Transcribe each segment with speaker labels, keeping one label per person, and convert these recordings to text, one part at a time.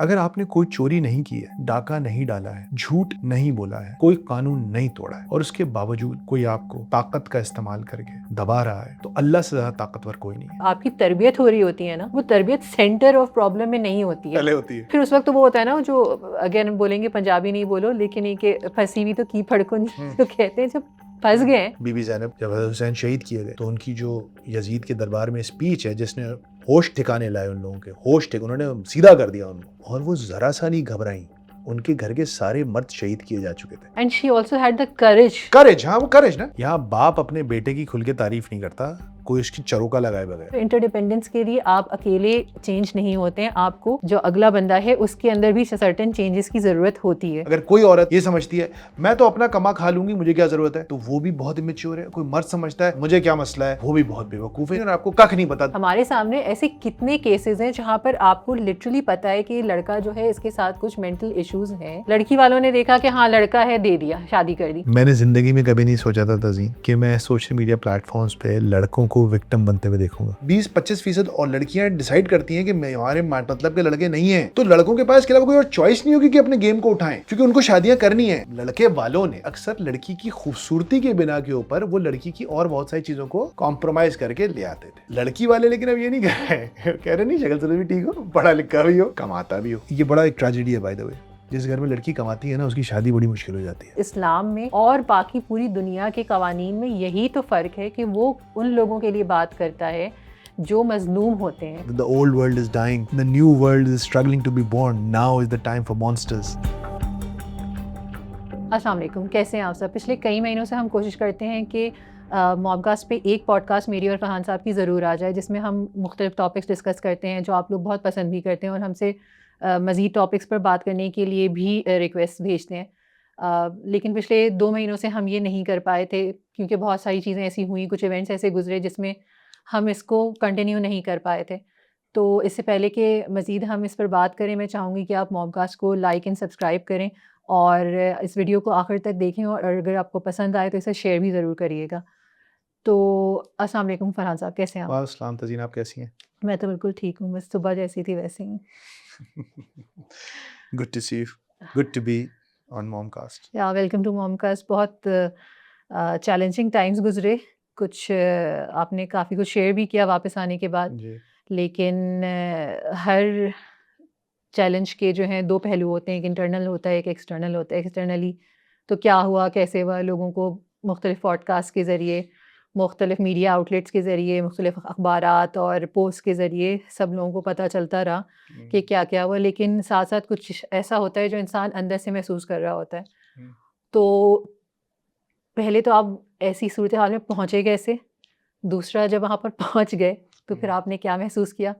Speaker 1: अगर आपने कोई चोरी नहीं की है, डाका नहीं डाला है, झूठ नहीं बोला है, कोई कानून नहीं तोड़ा है और उसके बावजूद कोई आपको ताकत का इस्तेमाल करके दबा रहा है, तो अल्लाह से ज्यादा ताकतवर कोई नहीं है।
Speaker 2: आपकी तरबियत हो रही होती है ना, वो तरबियत सेंटर ऑफ प्रॉब्लम में नहीं होती है,
Speaker 1: पहले होती है।
Speaker 2: फिर उस वक्त तो वो होता है ना, जो अगेन बोलेंगे, पंजाबी नहीं बोलो लेकिन ये कि फंसी हुई तो की फड़कुन जो कहते हैं, जब फंस गए हैं।
Speaker 1: बीबी ज़ैनब जब हज़रत हुसैन शहीद किए गए तो उनकी जो यजीद के दरबार में स्पीच है जिसने होश ठिकाने लाए उन लोगों के, उन्होंने सीधा कर दिया उनको, और वो जरा सा नहीं घबराई। उनके घर के सारे मर्द शहीद किए जा चुके थे।
Speaker 2: And she also had the करेज।
Speaker 1: हाँ वो करेज ना। यहाँ बाप अपने बेटे की खुल के तारीफ नहीं करता, कोई उसकी चरोका लगाए बगैर।
Speaker 2: इंटरडिपेंडेंस के लिए आप अकेले चेंज नहीं होते हैं, आपको जो अगला बंदा है उसके अंदर भी सर्टेन चेंजेस की जरूरत होती है।
Speaker 1: अगर कोई औरत ये समझती है मैं तो अपना कमा खा लूंगी, मुझे क्या जरूरत है, तो वो भी बहुत इमेच्योर है। कोई मर्द समझता है मुझे क्या मसला है, वो भी बहुत बेवकूफ है और आपको कख नहीं पता।
Speaker 2: हमारे सामने ऐसे कितने केसेस हैं जहाँ पर आपको लिटरली पता है कि लड़का जो है इसके साथ कुछ मेंटल इश्यूज हैं, लड़की वालों ने देखा कि हाँ लड़का है, दे दिया, शादी कर दी।
Speaker 1: मैंने जिंदगी में कभी नहीं सोचा था तज़ीन कि मैं सोशल मीडिया प्लेटफॉर्म्स पे लड़कों को विक्टिम बनते हुए देखूंगा। 20-25% और लड़कियां डिसाइड करती हैं कि हमारे मतलब के लड़के नहीं हैं, तो लड़कों के पास इसके अलावा कोई और चॉइस नहीं होगी कि अपने गेम को उठाएं, क्योंकि उनको शादियां करनी है। लड़के वालों ने अक्सर लड़की की खूबसूरती के बिना के ऊपर वो लड़की की और बहुत सारी चीजों को कॉम्प्रोमाइज करके ले आते थे। लड़की वाले लेकिन अब ये नहीं कर रहे कह रहे नहीं शक्ल से भी ठीक हो, पढ़ा लिखा भी हो, कमाता भी हो। ये बड़ा एक ट्रेजेडी है बाय द वे। जिस घर में लड़की कमाती है ना, उसकी शादी बड़ी मुश्किल हो जाती है।
Speaker 2: इस्लाम में और बाकी पूरी दुनिया के कवानीन में यही तो फ़र्क है कि वो उन लोगों के लिए बात करता है जो मजलूम होते हैं।
Speaker 1: The old world is dying, the new world is struggling to be born. Now is the time for monsters.
Speaker 2: अस्सलाम वालेकुम, कैसे हैं आप सब? पिछले कई महीनों से हम कोशिश करते हैं कि मॉमकास्ट पे एक पॉडकास्ट मेरी और फरहान साहब की ज़रूर आ जाए, जिसमें हम मुख्तलिफ टॉपिक्स डिस्कस करते हैं जो आप लोग बहुत पसंद भी करते हैं और हमसे मज़ीद टॉपिक्स पर बात करने के लिए भी रिक्वेस्ट भेजते हैं। लेकिन पिछले 2 महीनों से हम ये नहीं कर पाए थे क्योंकि बहुत सारी चीज़ें ऐसी हुई, कुछ इवेंट्स ऐसे गुजरे जिसमें हम इसको कंटिन्यू नहीं कर पाए थे। तो इससे पहले कि मज़ीद हम इस पर बात करें, मैं चाहूँगी कि आप मॉमकास्ट को लाइक एंड सब्सक्राइब करें और इस वीडियो को आखिर तक देखें, और अगर आपको पसंद आए तो इसे शेयर भी ज़रूर करिएगा। तो अस्सलाम वालेकुम फरहान साहब, कैसे हैं आप?
Speaker 1: वालेकुम तज़ीन, आप कैसी हैं?
Speaker 2: मैं तो बिल्कुल ठीक हूँ, बस सुबह जैसी थी वैसी ही।
Speaker 1: Good to see you. Good to be on Momcast.
Speaker 2: या वेलकम टू मॉमकास्ट। बहुत चैलेंजिंग टाइम्स गुजरे, कुछ आपने काफ़ी कुछ शेयर भी किया वापस आने के बाद,
Speaker 1: जी।
Speaker 2: लेकिन हर चैलेंज के जो हैं 2 पहलू होते हैं, एक इंटरनल होता है, एक एक्सटर्नल होता है। एक्सटर्नली तो क्या हुआ, कैसे हुआ, लोगों को मुख्तलिफ पॉडकास्ट के ज़रिए, मुख्तलिफ मीडिया आउटलेट्स के ज़रिए, मुख्तलिफ अखबारात और पोस्ट के ज़रिए सब लोगों को पता चलता रहा कि क्या-क्या हुआ। लेकिन साथ-साथ कुछ ऐसा होता है जो इंसान अंदर से महसूस कर रहा होता है।
Speaker 1: हुँ।
Speaker 2: तो पहले तो आप ऐसी सूरत हाल में पहुँचे कैसे? दूसरा, जब वहाँ पर पहुँच गए तो फिर आपने क्या महसूस किया?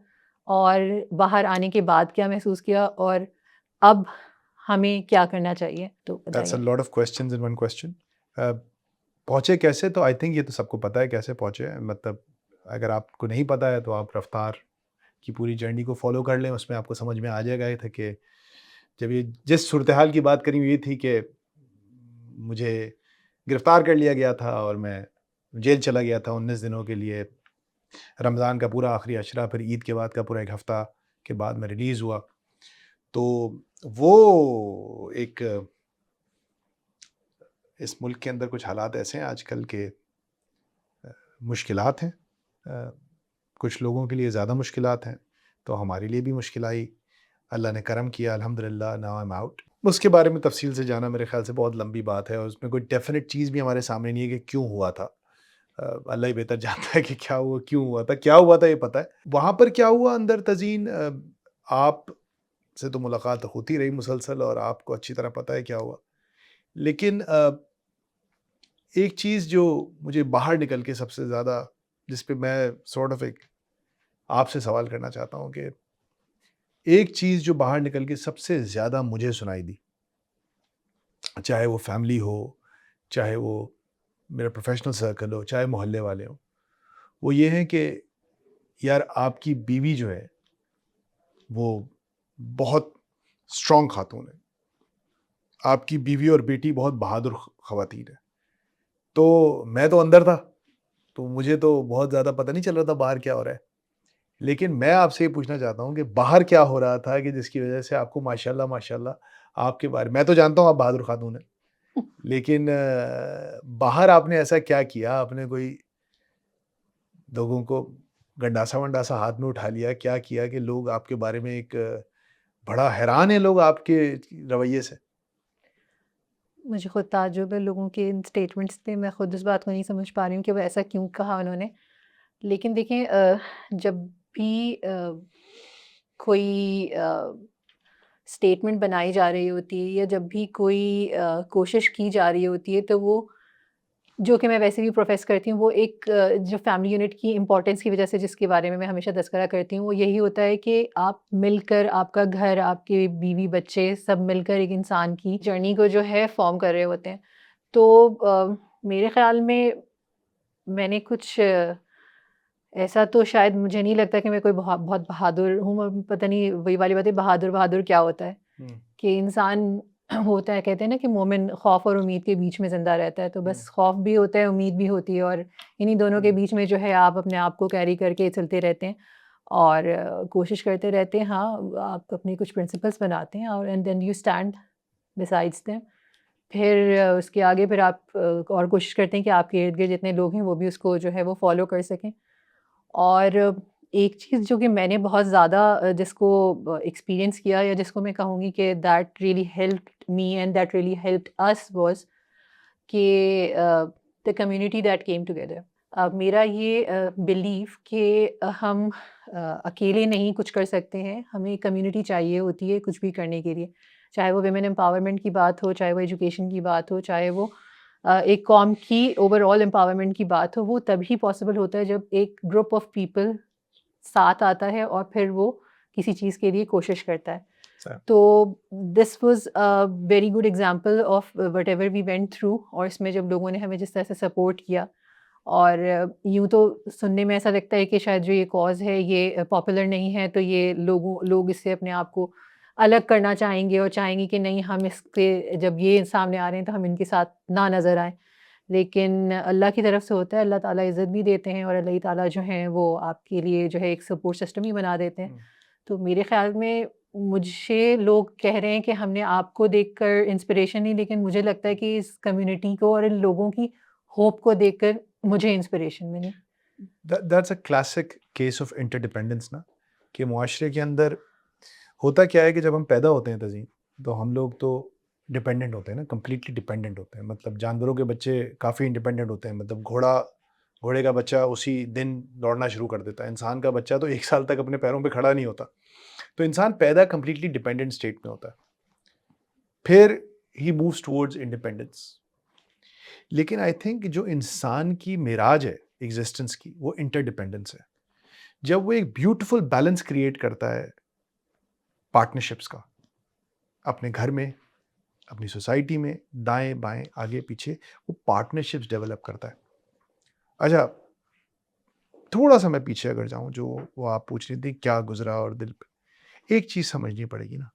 Speaker 2: और बाहर आने के बाद क्या महसूस किया? और अब हमें क्या करना चाहिए? तो
Speaker 1: That's a
Speaker 2: बताइए।
Speaker 1: lot of questions in one question. पहुँचे कैसे, तो आई थिंक ये तो सबको पता है कैसे पहुँचे। मतलब अगर आपको नहीं पता है तो आप रफ्तार की पूरी जर्नी को फ़ॉलो कर लें, उसमें आपको समझ में आ जाएगा ये था कि जब ये जिस सूरत-ए-हाल की बात करी हुई थी कि मुझे गिरफ़्तार कर लिया गया था और मैं जेल चला गया था 19 दिनों के लिए। रमज़ान का पूरा आखिरी अशरा, फिर ईद के बाद का पूरा 1 हफ़्ता के बाद मैं रिलीज़ हुआ। तो वो एक इस मुल्क के अंदर कुछ हालात ऐसे हैं आजकल के मुश्किलात हैं। कुछ लोगों के लिए ज़्यादा मुश्किलात हैं, तो हमारे लिए भी मुश्किल आई। अल्लाह ने करम किया, अल्हम्दुलिल्लाह, नाउ आई एम आउट। उसके बारे में तफ़सील से जाना मेरे ख़्याल से बहुत लंबी बात है और उसमें कोई डेफ़िनिट चीज़ भी हमारे सामने नहीं है कि क्यों हुआ था। अल्लाह ही बेहतर जानता है कि क्या हुआ, क्यों हुआ था। क्या हुआ था ये पता है। वहाँ पर क्या हुआ अंदर तज़ीन, आप से तो मुलाकात होती रही मुसलसल और आपको अच्छी तरह पता है क्या हुआ। लेकिन एक चीज़ जो मुझे बाहर निकल के सबसे ज़्यादा, जिस पे मैं सॉर्ट ऑफ एक आपसे सवाल करना चाहता हूँ कि एक चीज़ जो बाहर निकल के सबसे ज़्यादा मुझे सुनाई दी, चाहे वो फैमिली हो, चाहे वो मेरा प्रोफ़ेशनल सर्कल हो, चाहे मोहल्ले वाले हों, वो ये है कि यार आपकी बीवी जो है, वो बहुत स्ट्रॉन्ग खातून है। आपकी बीवी और बेटी बहुत बहादुर ख़वातीन है। तो मैं तो अंदर था, तो मुझे तो बहुत ज़्यादा पता नहीं चल रहा था बाहर क्या हो रहा है। लेकिन मैं आपसे ये पूछना चाहता हूँ कि बाहर क्या हो रहा था कि जिसकी वज़ह से आपको माशाल्लाह माशाल्लाह आपके बारे मैं तो जानता हूँ आप बहादुर ख़ातून हैं, लेकिन बाहर आपने ऐसा क्या किया? आपने कोई लोगों को गंडासा-वंडासा हाथ में उठा लिया, क्या किया कि लोग आपके बारे में एक बड़ा हैरान हैं लोग आपके रवैये से?
Speaker 2: मुझे खुद ताज्जुब है लोगों के इन स्टेटमेंट्स पे, मैं खुद इस बात को नहीं समझ पा रही हूँ कि वो ऐसा क्यों कहा उन्होंने। लेकिन देखें जब भी कोई स्टेटमेंट बनाई जा रही होती है या जब भी कोई कोशिश की जा रही होती है, तो वो जो कि मैं वैसे भी प्रोफ़ेस करती हूँ, वो एक जो फैमिली यूनिट की इम्पोर्टेंस की वज़ह से जिसके बारे में मैं हमेशा तज़किरा करती हूँ, वो यही होता है कि आप मिलकर आपका घर, आपके बीवी-बच्चे सब मिलकर एक इंसान की जर्नी को जो है फ़ॉर्म कर रहे होते हैं। तो मेरे ख़्याल में मैंने कुछ ऐसा तो शायद मुझे नहीं लगता कि मैं कोई बहुत बहादुर हूँ, और पता नहीं वही वाली बात है, बहादुर क्या होता है?
Speaker 1: हुँ,
Speaker 2: कि इंसान होता है, कहते हैं ना कि मोमिन खौफ और उम्मीद के बीच में ज़िंदा रहता है, तो
Speaker 1: हुँ,
Speaker 2: बस खौफ भी होता है, उम्मीद भी होती है, और इन्हीं दोनों के
Speaker 1: हुँ,
Speaker 2: बीच में जो है आप अपने आप को कैरी करके चलते रहते हैं और कोशिश करते रहते हैं। हाँ, आप अपने कुछ प्रिंसिपल्स बनाते हैं और and then you stand besides them. फिर उसके आगे फिर आप और कोशिश करते हैं कि आपके इर्द-गिर्द जितने लोग हैं वो भी उसको जो है वो फ़ॉलो कर सकें। और एक चीज़ जो कि मैंने बहुत ज़्यादा जिसको एक्सपीरियंस किया, या जिसको मैं कहूँगी कि that really helped me and that really helped us was कि the community that came together. मेरा ये बिलीफ कि हम अकेले नहीं कुछ कर सकते हैं, हमें कम्युनिटी चाहिए होती है कुछ भी करने के लिए। चाहे वो वुमेन एम्पावरमेंट की बात हो, चाहे वो एजुकेशन की बात हो, चाहे वो एक कौम की ओवरऑल एम्पावरमेंट की बात हो, वो तभी पॉसिबल होता है जब एक ग्रुप ऑफ पीपल साथ आता है और फिर वो किसी चीज़ के लिए कोशिश करता है।
Speaker 1: स
Speaker 2: तो this was a very good example of whatever we went through, और इसमें जब लोगों ने हमें जिस तरह से सपोर्ट किया, और यूँ तो सुनने में ऐसा लगता है कि शायद जो ये कॉज़ है ये पॉपुलर नहीं है, तो ये लोग इससे अपने आप को अलग करना चाहेंगे और चाहेंगे कि नहीं, हम इसके जब ये सामने आ रहे हैं तो हम इनके साथ ना नज़र आएँ। लेकिन अल्लाह की तरफ से होता है, अल्लाह ताला इज़्ज़त भी देते हैं और अल्लाह ही ताला जो हैं वो आपके लिए जो है एक सपोर्ट सिस्टम ही बना देते हैं।
Speaker 1: हुँ।
Speaker 2: तो मेरे ख़्याल में मुझे लोग कह रहे हैं कि हमने आपको देखकर इंस्पिरेशन ली, लेकिन मुझे लगता है कि इस कम्युनिटी को और इन लोगों की होप को देखकर मुझे इंस्पिरेशन मिली।
Speaker 1: That's a classic case of interdependence ना, कि मुआशरे के अंदर होता क्या है कि जब हम पैदा होते हैं तज़ीन, तो हम लोग तो डिपेंडेंट होते हैं ना, कंप्लीटली डिपेंडेंट होते हैं। मतलब जानवरों के बच्चे काफ़ी इंडिपेंडेंट होते हैं, मतलब घोड़े का बच्चा उसी दिन दौड़ना शुरू कर देता है। इंसान का बच्चा तो 1 साल तक अपने पैरों पे खड़ा नहीं होता। तो इंसान पैदा कंप्लीटली डिपेंडेंट स्टेट में होता है। फिर ही मूव्स टुवर्ड्स इंडिपेंडेंस। लेकिन आई थिंक जो इंसान की मिराज है एग्जिस्टेंस की, वो इंटरडिपेंडेंस है। जब वो एक ब्यूटीफुल बैलेंस क्रिएट करता है पार्टनरशिप्स का, अपने घर में, अपनी सोसाइटी में, दाएं-बाएं, आगे-पीछे, वो पार्टनरशिप्स डेवलप करता है। अच्छा, थोड़ा-सा मैं पीछे अगर जाऊँ, जो वो आप पूछ रही थी क्या गुज़रा और दिल पे, एक चीज़ समझनी पड़ेगी ना,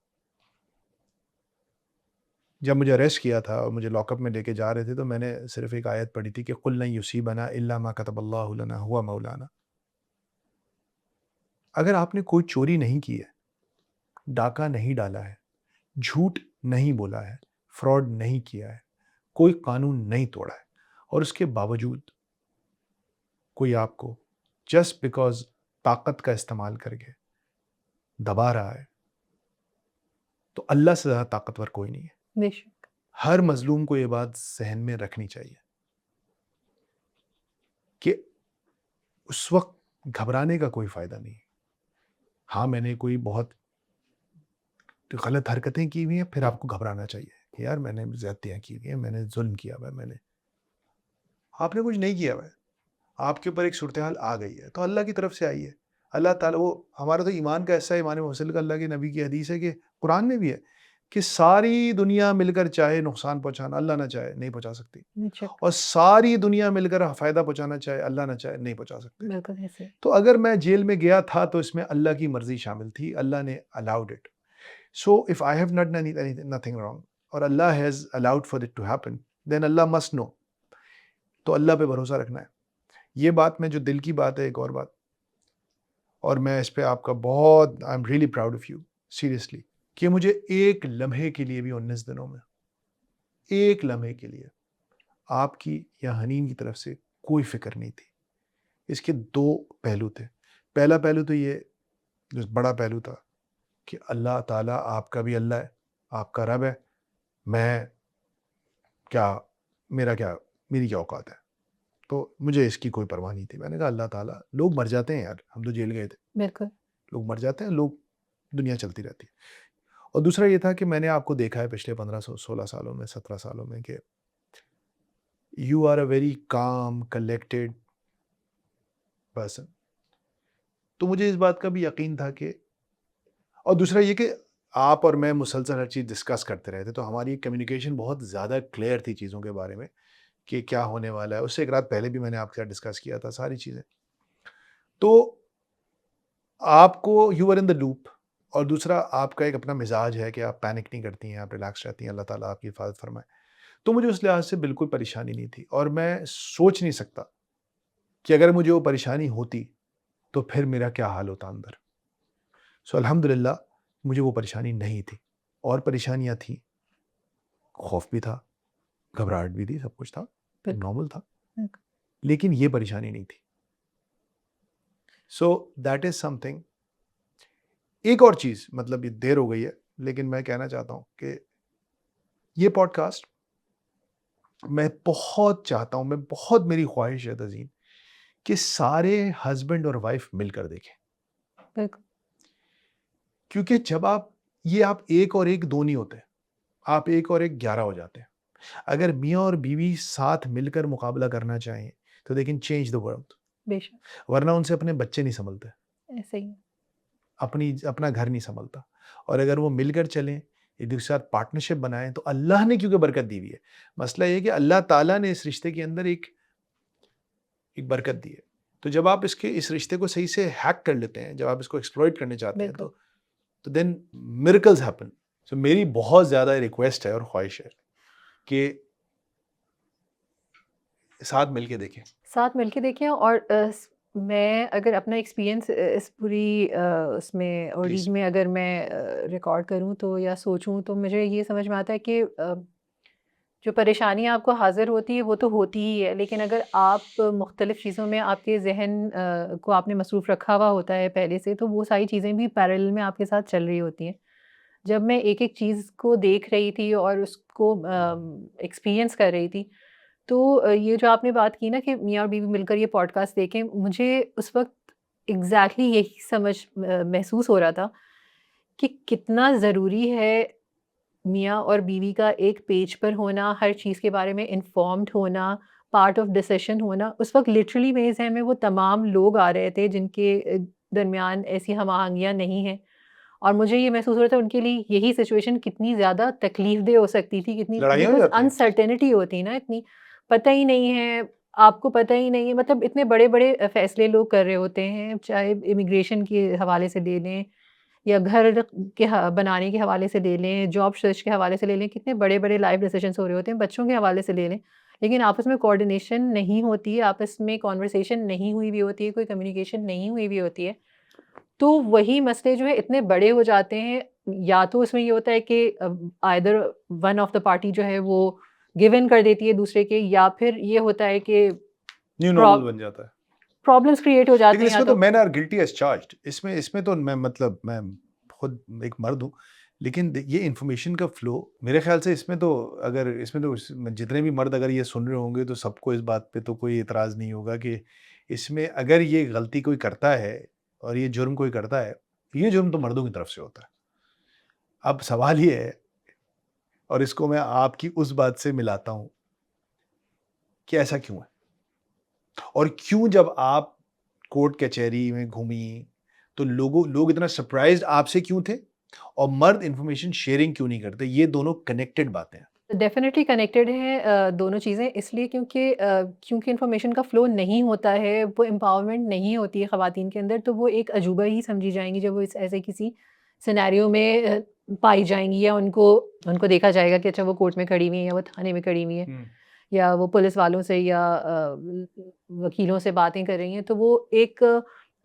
Speaker 1: जब मुझे अरेस्ट किया था और मुझे लॉकअप में लेके जा रहे थे, तो मैंने सिर्फ़ एक आयत पढ़ी थी कि कुल लन युसीबना इल्ला मा कतबल्लाहु लना हुवा मौलाना। अगर आपने कोई चोरी नहीं की है, डाका नहीं डाला है, झूठ नहीं बोला है, फ्रॉड नहीं किया है, कोई कानून नहीं तोड़ा है, और उसके बावजूद कोई आपको जस्ट बिकॉज़ ताकत का इस्तेमाल करके दबा रहा है, तो अल्लाह से ज़्यादा ताकतवर कोई नहीं है।
Speaker 2: बेशक।
Speaker 1: हर मज़लूम को ये बात ज़हन में रखनी चाहिए कि उस वक़्त घबराने का कोई फ़ायदा नहीं है। हाँ, मैंने कोई बहुत गलत हरकतें की हुई हैं, फिर आपको घबराना चाहिए कि यार मैंने ज़्यादतियाँ की हुई हैं, मैंने ज़ुल्म किया हुआ है, आपने कुछ नहीं किया हुआ है। आपके ऊपर एक सूरत-ए-हाल आ गई है, तो अल्लाह की तरफ से आई है। अल्लाह ताला वो हमारा तो ईमान का हिस्सा है, ईमान मुफ़स्सिल का, अल्लाह के नबी की हदीस है कि कुरान में भी है कि सारी दुनिया मिलकर चाहे नुकसान पहुँचाना, अल्लाह ना चाहे नहीं पहुँचा सकती,
Speaker 2: बेशक,
Speaker 1: और सारी दुनिया मिलकर फ़ायदा पहुँचाना चाहे, अल्लाह ना चाहे नहीं पहुँचा सकते।
Speaker 2: बिल्कुल ऐसे।
Speaker 1: तो अगर मैं जेल में गया था तो इसमें अल्लाह की मर्ज़ी शामिल थी, अल्लाह ने allowed it. So if I have not done nothing wrong और Allah has allowed for it to happen, then Allah must know. तो अल्लाह पे भरोसा रखना है। ये बात में जो दिल की बात है, एक और बात, और मैं इस पे आपका बहुत, आई am really proud of you seriously, कि मुझे एक लम्हे के लिए भी 19 दिनों में, एक लम्हे के लिए आपकी या हनीन की तरफ से कोई फ़िक्र नहीं थी। इसके 2 पहलू थे। पहला पहलू तो ये जो बड़ा पहलू था कि अल्लाह ताला आपका भी अल्लाह है, आपका रब है, मैं क्या मेरा क्या मेरी क्या औकात है? तो मुझे इसकी कोई परवाह नहीं थी। मैंने कहा अल्लाह ताला, लोग मर जाते हैं यार, हम तो जेल गए थे,
Speaker 2: बिल्कुल।
Speaker 1: लोग मर जाते हैं, लोग दुनिया चलती रहती है। और दूसरा ये था कि मैंने आपको देखा है पिछले 16 सालों में, 17 सालों में कि you are a very calm, collected person. तो मुझे इस बात का भी यकीन था कि, और दूसरा ये कि आप और मैं मुसलसल हर चीज़ डिस्कस करते रहे थे, तो हमारी कम्युनिकेशन बहुत ज़्यादा क्लियर थी चीज़ों के बारे में कि क्या होने वाला है। उससे एक रात पहले भी मैंने आपके साथ डिस्कस किया था सारी चीज़ें। तो आपको, you are in the loop, और दूसरा आपका एक अपना मिजाज है कि आप पैनिक नहीं करती हैं, आप रिलैक्स रहती हैं, अल्लाह ताला आपकी हिफाजत फरमाए। तो मुझे उस लिहाज से बिल्कुल परेशानी नहीं थी, और मैं सोच नहीं सकता कि अगर मुझे वो परेशानी होती तो फिर मेरा क्या हाल होता अंदर। सो अल्हम्दुलिल्लाह मुझे वो परेशानी नहीं थी। और परेशानियाँ थीं, खौफ भी था, घबराहट भी थी, सब कुछ था,
Speaker 2: बिल्कुल।
Speaker 1: नॉर्मल था,
Speaker 2: बिल्कुल।
Speaker 1: लेकिन ये परेशानी नहीं थी। So that is something. एक और चीज़, मतलब ये देर हो गई है, लेकिन मैं कहना चाहता हूँ कि ये पॉडकास्ट मैं बहुत चाहता हूँ, मैं बहुत, मेरी ख्वाहिश है तज़ीन, कि सारे हस्बैंड और वाइफ मिलकर देखें।
Speaker 2: बिल्कुल।
Speaker 1: क्योंकि जब आप 1 और 1 2 नहीं होते, आप 1 और 1 11 हो जाते हैं। अगर मियाँ और बीवी साथ मिलकर मुकाबला करना चाहें, तो they can change the world.
Speaker 2: बेशक,
Speaker 1: वरना उनसे अपने बच्चे नहीं संभलते,
Speaker 2: ऐसे ही है।
Speaker 1: अपना घर नहीं संभलता। और अगर वो मिलकर चलें, एक दूसरे के साथ पार्टनरशिप बनाएँ, तो अल्लाह ने क्योंकि बरकत दी हुई है। मसला ये है कि अल्लाह ताला ने इस रिश्ते के अंदर एक एक बरकत दी है। तो जब आप इस रिश्ते को सही से हैक कर लेते हैं, जब आप इसको एक्सप्लॉइट करने चाहते हैं,
Speaker 2: बिल्कुल।
Speaker 1: तो देन मिरेकल्स हैपन। सो मेरी बहुत ज़्यादा रिक्वेस्ट है और ख्वाहिश है कि साथ मिलके देखें।
Speaker 2: साथ मिलके देखें, और मैं अगर अपना एक्सपीरियंस इस पूरी उसमें ओडीज
Speaker 1: प्लीज़।
Speaker 2: में अगर मैं रिकॉर्ड करूं तो या सोचूं, तो मुझे ये समझ में आता है कि जो परेशानियाँ आपको हाज़िर होती है वो तो होती ही है, लेकिन अगर आप मुख्तलिफ़ चीज़ों में आपके ज़हन को आपने मसरूफ़ रखा हुआ होता है पहले से, तो वो सारी चीज़ें भी पैरेलल में आपके साथ चल रही होती हैं। जब मैं एक-एक चीज़ को देख रही थी और उसको एक्सपीरियंस कर रही थी, तो ये जो आपने बात की ना कि मियाँ और बीवी मिलकर ये पॉडकास्ट देखें, मुझे उस वक़्त एग्ज़ैक्टली यही महसूस हो रहा था कि कितना ज़रूरी है मियाँ और बीवी का एक पेज पर होना, हर चीज़ के बारे में इन्फॉर्म्ड होना, पार्ट ऑफ डिसीज़न होना। उस वक़्त लिटरली मेरे ज़हन में वो तमाम लोग आ रहे थे जिनके दरमियान ऐसी हम-आहंगियाँ नहीं हैं, और मुझे ये महसूस हो रहा था उनके लिए यही सिचुएशन कितनी ज़्यादा तकलीफ़देह हो सकती थी, कितनी,
Speaker 1: लड़ाइयाँ हो
Speaker 2: बिकॉज़
Speaker 1: जाती हैं।
Speaker 2: अनसर्टेनिटी होती है ना इतनी, पता ही नहीं है, आपको पता ही नहीं है, मतलब इतने बड़े-बड़े फ़ैसले लोग कर रहे होते हैं, चाहे इमिग्रेशन के हवाले से ले लें या घर के बनाने के हवाले से ले लें, जॉब सर्च के हवाले से ले लें, कितने बड़े-बड़े लाइफ़ डिसीज़न्स हो रहे होते हैं, बच्चों के हवाले से ले लें। लेकिन आपस में कोऑर्डिनेशन नहीं होती है, आपस में कन्वर्सेशन नहीं हुई हुई होती है, कोई कम्युनिकेशन नहीं हुई हुई होती है। तो वही मसले जो है इतने बड़े हो जाते हैं, या तो उसमें ये होता है कि either one of the party जो है वो गिव इन कर देती है दूसरे के, या फिर ये होता है कि
Speaker 1: न्यू
Speaker 2: प्रॉ
Speaker 1: नॉर्मल बन जाता है।
Speaker 2: प्रॉब्लम्स क्रिएट हो जाते
Speaker 1: लेकिन
Speaker 2: हैं या
Speaker 1: इसमें तो
Speaker 2: तो।
Speaker 1: Men are guilty as charged. इसमें इसमें तो मैं, मतलब मैं खुद एक मर्द हूँ, लेकिन ये इन्फॉर्मेशन का फ्लो मेरे ख़्याल से इसमें तो, अगर इसमें तो जितने भी मर्द अगर ये सुन रहे होंगे, तो सबको इस बात पे तो कोई एतराज़ नहीं होगा कि इसमें अगर ये गलती कोई करता है और ये जुर्म कोई करता है, ये जुर्म तो मर्दों की तरफ से होता है। अब सवाल ये है, और इसको मैं आपकी उस बात से मिलाता हूँ कि ऐसा क्यों है? और क्यों जब आप कोर्ट कचहरी में घूमी, तो लोग इतना सरप्राइज़्ड आपसे क्यों थे? और मर्द इन्फॉर्मेशन शेयरिंग क्यों नहीं करते? ये दोनों कनेक्टेड बातें हैं।
Speaker 2: डेफ़िनेटली कनेक्टेड है दोनों चीज़ें, इसलिए क्योंकि इन्फॉर्मेशन का फ़्लो नहीं होता है, वो एम्पावरमेंट नहीं होती है ख़वातीन के अंदर, तो वो एक अजूबा ही समझी जाएँगी जब वो इस ऐसे किसी सिनेरियो में पाई जाएँगी, या उनको उनको देखा जाएगा कि अच्छा वो कोर्ट में खड़ी हुई हैं या वो थाने में खड़ी हुई हैं,
Speaker 1: हुँ।
Speaker 2: या वो पुलिस वालों से या वकीलों से बातें कर रही हैं। तो वो एक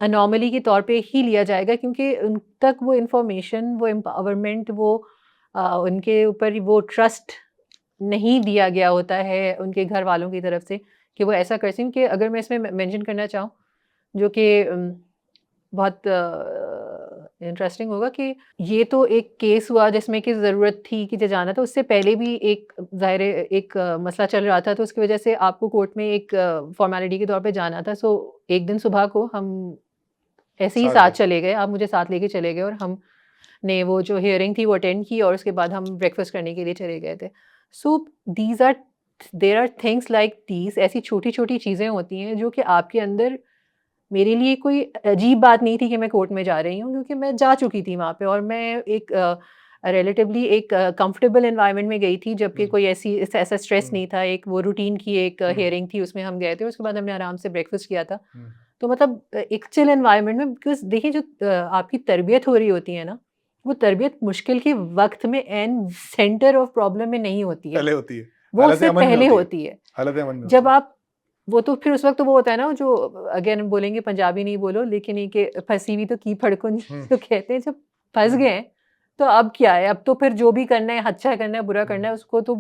Speaker 2: अनॉमली के तौर पे ही लिया जाएगा, क्योंकि उन तक वो इन्फॉर्मेशन, वो एम्पावरमेंट, वो उनके ऊपर वो ट्रस्ट नहीं दिया गया होता है उनके घर वालों की तरफ से कि वो ऐसा कर सकें। कि अगर मैं इसमें मेंशन करना चाहूँ, जो कि बहुत इंटरेस्टिंग होगा, कि ये तो एक केस हुआ जिसमें कि ज़रूरत थी कि जो जाना था। उससे पहले भी एक ज़ाहिर है एक मसला चल रहा था, तो उसकी वजह से आपको कोर्ट में एक फॉर्मेलिटी के तौर पे जाना था। सो एक दिन सुबह को हम ऐसे ही
Speaker 1: साथ
Speaker 2: साथ
Speaker 1: गए।
Speaker 2: चले गए, आप मुझे साथ लेके चले गए और हमने वो जो हियरिंग थी वो अटेंड की, और उसके बाद हम ब्रेकफास्ट करने के लिए चले गए थे। So these are there are things like these, ऐसी छोटी-छोटी चीज़ें होती हैं जो कि आपके अंदर, मेरे लिए कोई अजीब बात नहीं थी कि मैं कोर्ट में जा रही हूँ, क्योंकि मैं जा चुकी थी वहाँ पे, और मैं एक रिलेटिवली एक कंफर्टेबल एनवायरनमेंट में गई थी, जबकि कोई ऐसा स्ट्रेस नहीं था। एक वो रूटीन की एक हियरिंग थी, उसमें हम गए थे, उसके बाद हमने आराम से ब्रेकफास्ट किया था। तो मतलब एक चिल एनवायरनमेंट में, बिकॉज़ देखिए जो आपकी तरबियत हो रही होती है ना, वो तरबियत मुश्किल के वक़्त में एंड सेंटर ऑफ प्रॉब्लम में नहीं होती है,
Speaker 1: पहले होती है,
Speaker 2: वो
Speaker 1: हालत
Speaker 2: उससे
Speaker 1: अमन में
Speaker 2: पहले
Speaker 1: होती है,
Speaker 2: होती है।
Speaker 1: हालत अमन में
Speaker 2: जब
Speaker 1: होती है।
Speaker 2: आप वो तो फिर उस वक़्त तो वो होता है ना, जो अगेन बोलेंगे, पंजाबी नहीं बोलो, लेकिन ये कि फँसी हुई तो की फड़को नहीं,
Speaker 1: हुँ,
Speaker 2: तो कहते हैं जब फँस
Speaker 1: हुँ,
Speaker 2: गए हैं, तो अब क्या है? अब तो फिर जो भी करना है, अच्छा करना है, बुरा करना
Speaker 1: हुँ,
Speaker 2: है, उसको तो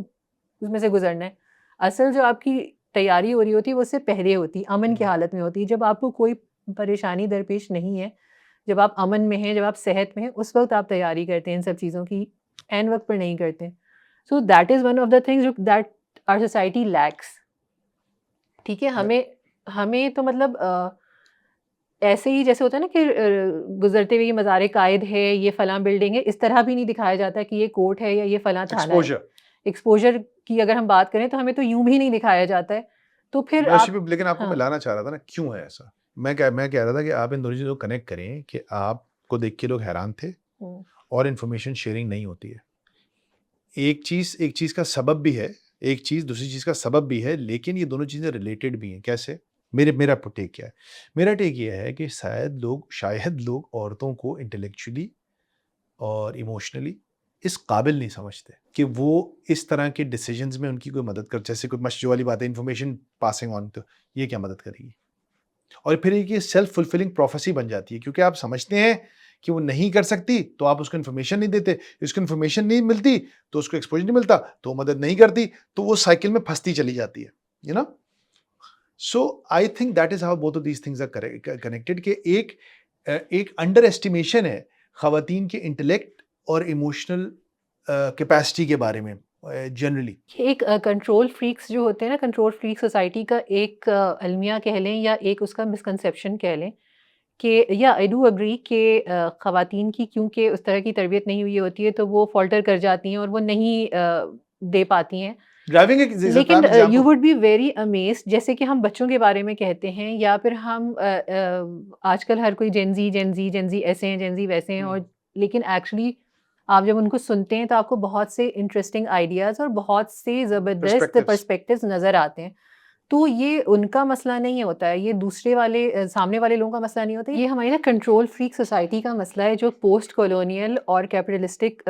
Speaker 2: उसमें से गुज़रना है। असल जो आपकी तैयारी हो रही होती है, वो उससे पहले होती है, अमन की
Speaker 1: हुँ,
Speaker 2: हालत में होती है। जब आपको कोई परेशानी दरपेश नहीं है, जब आप अमन में हैं, जब आप सेहत में हैं, उस वक़्त आप तैयारी करते हैं इन सब चीज़ों की, ऐन वक़्त पर नहीं करते। So that is one of the things जो दैट आवर सोसाइटी लैक्स। ठीक है?
Speaker 1: मैं
Speaker 2: हमें हमें तो मतलब ऐसे ही जैसे होता है ना कि गुज़रते हुए ये मज़ार-ए-कायद है, ये फलाँ बिल्डिंग है, इस तरह भी नहीं दिखाया जाता कि ये कोर्ट है या ये फलाँ थाना है।
Speaker 1: एक्सपोज़र।
Speaker 2: एक्सपोज़र की अगर हम बात करें, तो हमें तो यूँ भी नहीं दिखाया जाता है। तो फिर
Speaker 1: मैं उसी
Speaker 2: आप
Speaker 1: पे लेकिन आपको मैं
Speaker 2: हाँ।
Speaker 1: लाना चाह रहा था ना, क्यों है ऐसा? मैं कह रहा था कि आप इन दोनों चीज़ों को कनेक्ट करें कि आपको देख के लोग हैरान थे
Speaker 2: हुँ,
Speaker 1: और इन्फॉर्मेशन शेयरिंग नहीं होती है। एक चीज़ का सबब भी है, एक चीज़ दूसरी चीज़ का सबब भी है, लेकिन ये दोनों चीज़ें रिलेटेड भी हैं। कैसे? मेरा टेक क्या है? मेरा टेक ये है कि शायद लोग औरतों को इंटेलेक्चुअली और इमोशनली इस काबिल नहीं समझते कि वो इस तरह के डिसीजंस में उनकी कोई मदद कर, जैसे कोई मशजू वाली बात है, इन्फॉर्मेशन पासिंग ऑन, तो ये क्या मदद करेगी? और फिर एक ये सेल्फ फुलफिलिंग प्रोफेसी बन जाती है, क्योंकि आप समझते हैं कि वो नहीं कर सकती, तो आप उसको इन्फॉर्मेशन नहीं देते, उसको इन्फॉर्मेशन नहीं मिलती, तो उसको एक्सपोजर नहीं मिलता, तो वो मदद नहीं करती, तो वो साइकिल में फंसती चली जाती है, you know. So I think that is how both of these things are connected, कि एक अंडर एस्टिमेशन है खवातीन के इंटेलेक्ट और इमोशनल कैपेसिटी के बारे में जनरली।
Speaker 2: एक कंट्रोल फ्रीक्स जो होते हैं ना, कंट्रोल फ्रीक सोसाइटी का एक अलमिया कह लें, या एक उसका मिसकंसेप्शन कह लें, कि या आई डू एग्री कि ख़वातीन की क्योंकि उस तरह की तरबियत नहीं हुई होती है, तो वो फ़ॉल्टर कर जाती हैं और वो नहीं दे पाती हैं।
Speaker 1: ड्राइविंग एक
Speaker 2: लेकिन
Speaker 1: prime
Speaker 2: you
Speaker 1: example.
Speaker 2: Would be very amazed, जैसे कि हम बच्चों के बारे में कहते हैं, या फिर हम आजकल हर कोई जेन ज़ी ऐसे हैं, जेन ज़ी वैसे हैं, और लेकिन एक्चुअली आप जब उनको सुनते हैं, तो आपको बहुत से इंटरेस्टिंग आइडियाज़ और बहुत से ज़बरदस्त
Speaker 1: पर्सपेक्टिव्स।
Speaker 2: पर्सपेक्टिव्स नज़र आते हैं। तो ये उनका मसला नहीं होता है, ये दूसरे वाले सामने वाले लोगों का मसला नहीं होता है। ये हमारी ना कंट्रोल फ्रीक सोसाइटी का मसला है, जो पोस्ट कॉलोनियल और कैपिटलिस्टिक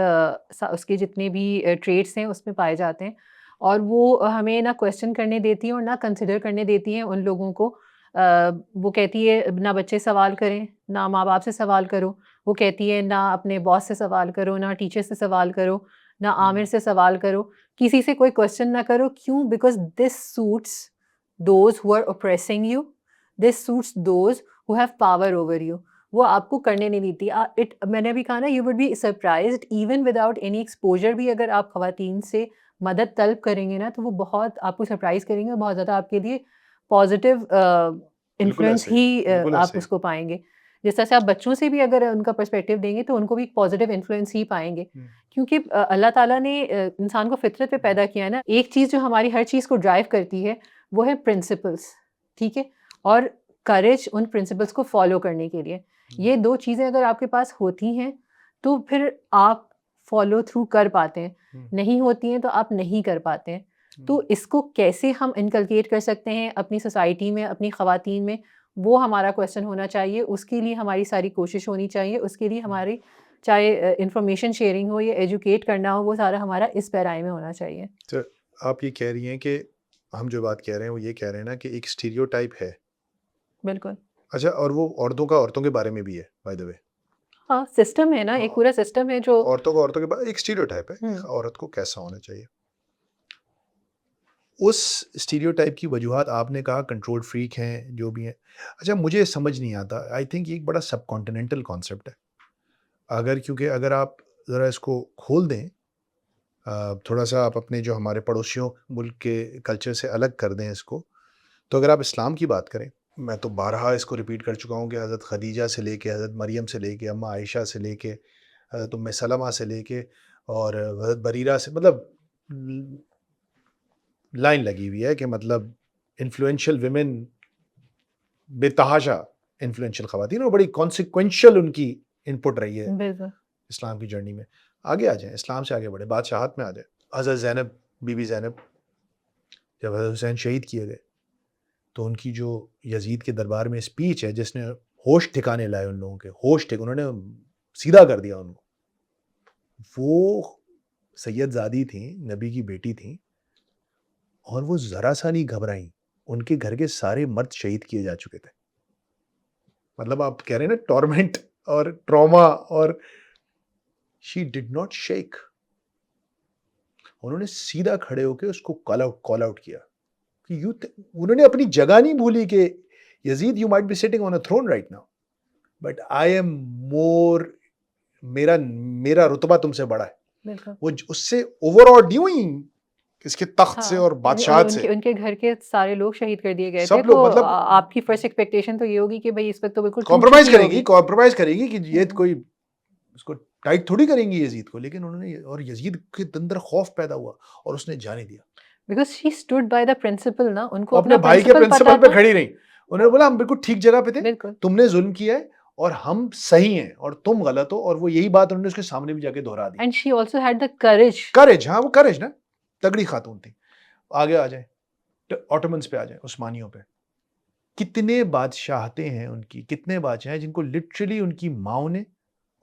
Speaker 2: उसके जितने भी ट्रेड्स हैं उसमें पाए जाते हैं, और वो हमें ना क्वेश्चन करने देती हैं और ना कंसिडर करने देती हैं उन लोगों को। वो कहती है ना बच्चे सवाल करें, ना माँ बाप से सवाल करो। वो कहती है ना अपने बॉस से सवाल करो, ना टीचर से सवाल करो, ना आमिर से सवाल करो, किसी से कोई क्वेश्चन ना करो। क्यों? Because this suits those who are oppressing you, this suits those who have power over you। वो आपको करने नहीं देती। मैंने अभी कहा ना, you would be surprised even without any exposure भी, अगर आप खवातीन से मदद तलब करेंगे ना, तो वो बहुत आपको सरप्राइज करेंगे, बहुत ज़्यादा आपके लिए पॉजिटिव
Speaker 1: बिल्कुल
Speaker 2: इन्फ्लुएंस
Speaker 1: ऐसे ही,
Speaker 2: ही
Speaker 1: बिल्कुल
Speaker 2: आप
Speaker 1: ऐसे ही।
Speaker 2: उसको पाएंगे। जिस तरह से आप बच्चों से भी अगर उनका पर्सपेक्टिव देंगे, तो उनको भी पॉजिटिव इन्फ्लुएंस ही पाएंगे,
Speaker 1: हुँ,
Speaker 2: क्योंकि अल्लाह ताला ने इंसान को फितरत पे पैदा किया है ना। एक चीज़ जो हमारी हर चीज़ को ड्राइव करती है, वो है प्रिंसिपल्स, ठीक है? और करेज उन प्रिंसिपल्स को फ़ॉलो करने के लिए।
Speaker 1: हुँ,
Speaker 2: ये 2 चीज़ें अगर आपके पास होती हैं, तो फिर आप फ़ॉलो थ्रू कर पाते हैं।
Speaker 1: हुँ,
Speaker 2: नहीं होती हैं, तो आप नहीं कर पाते हैं।
Speaker 1: हुँ।
Speaker 2: तो इसको कैसे हम इनकलकेट कर सकते हैं अपनी सोसाइटी में, अपनी ख़वातीन में, वो हमारा क्वेश्चन होना चाहिए। उसके लिए हमारी सारी कोशिश होनी चाहिए। उसके लिए हमारी चाहे इन्फॉर्मेशन शेयरिंग हो या एजुकेट करना हो, वो सारा हमारा इस पैराए में होना चाहिए।
Speaker 1: तो आप ये कह रही हैं कि हम जो बात कह रहे हैं, वो ये कह रहे हैं ना कि एक स्टीरियोटाइप है,
Speaker 2: बिल्कुल।
Speaker 1: अच्छा, और वो औरतों का औरतों के बारे में भी है बाय द वे।
Speaker 2: हाँ, सिस्टम है ना, एक पूरा सिस्टम है जो
Speaker 1: औरतों को औरतों के बारे एक स्टीरियोटाइप है,
Speaker 2: हुँ,
Speaker 1: औरत को कैसा होना चाहिए। उस स्टीरियोटाइप की वजूहात आपने कहा कंट्रोल फ्रीक हैं, जो भी हैं। अच्छा, मुझे समझ नहीं आता, आई थिंक ये एक बड़ा सबकॉन्टिनेंटल कॉन्सेप्ट है। क्योंकि अगर आप ज़रा इसको खोल दें, थोड़ा-सा आप अपने जो हमारे पड़ोसियों मुल्क के कल्चर से अलग कर दें इसको, तो अगर आप इस्लाम की बात करें, मैं तो बारहा इसको रिपीट कर चुका हूँ कि हज़रत खदीजा से लेके, हज़रत मरियम से लेके, अम्मा आयशा से लेके, हज़रत उम्मे सलमा से लेके और हज़रत बरीरा से, मतलब ल लाइन लगी हुई है कि मतलब इन्फ्लुएंशियल वुमेन, बेतहाशा इन्फ्लुएंशियल ख़वातीन, और बड़ी कॉन्सिक्वेंशियल उनकी इनपुट रही है
Speaker 2: बिल्कुल।
Speaker 1: इस्लाम की जर्नी में। आगे आ जाएँ, इस्लाम से आगे बढ़ें, बादशाहत में आ जाएँ। हज़रत ज़ैनब, बीबी ज़ैनब, जब हज़रत हुसैन शहीद किए गए, तो उनकी जो यज़ीद के दरबार में स्पीच है, जिसने होश ठिकाने लाए उन लोगों के, उन्होंने सीधा कर दिया उनको। वो सैयदज़ादी थीं, नबी की बेटी थीं, और वो ज़रा-सा नहीं घबराईं। उनके घर के सारे मर्द शहीद किए जा चुके थे। मतलब आप कह रहे हैं ना, टॉर्मेंट और ट्रॉमा, और शी डिड नॉट शेक। उन्होंने सीधा खड़े होके उसको कॉल आउट किया कि उन्होंने अपनी जगह नहीं भूली कि Yazid, you might be sitting on a throne right now, but I am more, मेरा मेरा रुतबा तुमसे बड़ा है।
Speaker 2: बिल्कुल।
Speaker 1: वो उससे ओवरऑल नहीं हुई इसके तख्त से
Speaker 2: हाँ,
Speaker 1: और बादशाहत
Speaker 2: उनके
Speaker 1: से।
Speaker 2: उनके घर के सारे लोग शहीद कर दिए गए थे,
Speaker 1: सब
Speaker 2: तो
Speaker 1: लोग मतलब
Speaker 2: आपकी फर्स्ट एक्सपेक्टेशन तो ये होगी कि भई इस वक़्त तो बिल्कुल टूट
Speaker 1: कॉम्प्रोमाइज
Speaker 2: चुकी
Speaker 1: करेंगी,
Speaker 2: होगी।
Speaker 1: कि ये
Speaker 2: हुँ,
Speaker 1: कोई उसको टाइट थोड़ी करेंगी यजीद को, लेकिन उन्होंने, और यजीद के अंदर खौफ पैदा हुआ और उसने जाने दिया।
Speaker 2: Because she stood by the principle ना, उनको
Speaker 1: वो अपने
Speaker 2: अपना
Speaker 1: भाई के
Speaker 2: प्रिंसिपल
Speaker 1: प्रिंसिपल
Speaker 2: पता
Speaker 1: पे
Speaker 2: था।
Speaker 1: खड़ी रही। उन्होंने बोला हम बिल्कुल ठीक जगह पे थे,
Speaker 2: बिल्कुल।
Speaker 1: तुमने जुल्म किया है और हम सही हैं और तुम गलत हो, और वो यही बात उन्होंने उसके सामने भी जाके दोहरा दी।
Speaker 2: And she also had the courage.
Speaker 1: Courage, हाँ, वो करेज ना, तगड़ी खातून थी। आगे आ जाए, ऑटोमन्स पे आ जाए, उस्मानियों पे। कितने बादशाहते हैं उनकी, कितने बादशाह हैं जिनको लिटरली उनकी माओ ने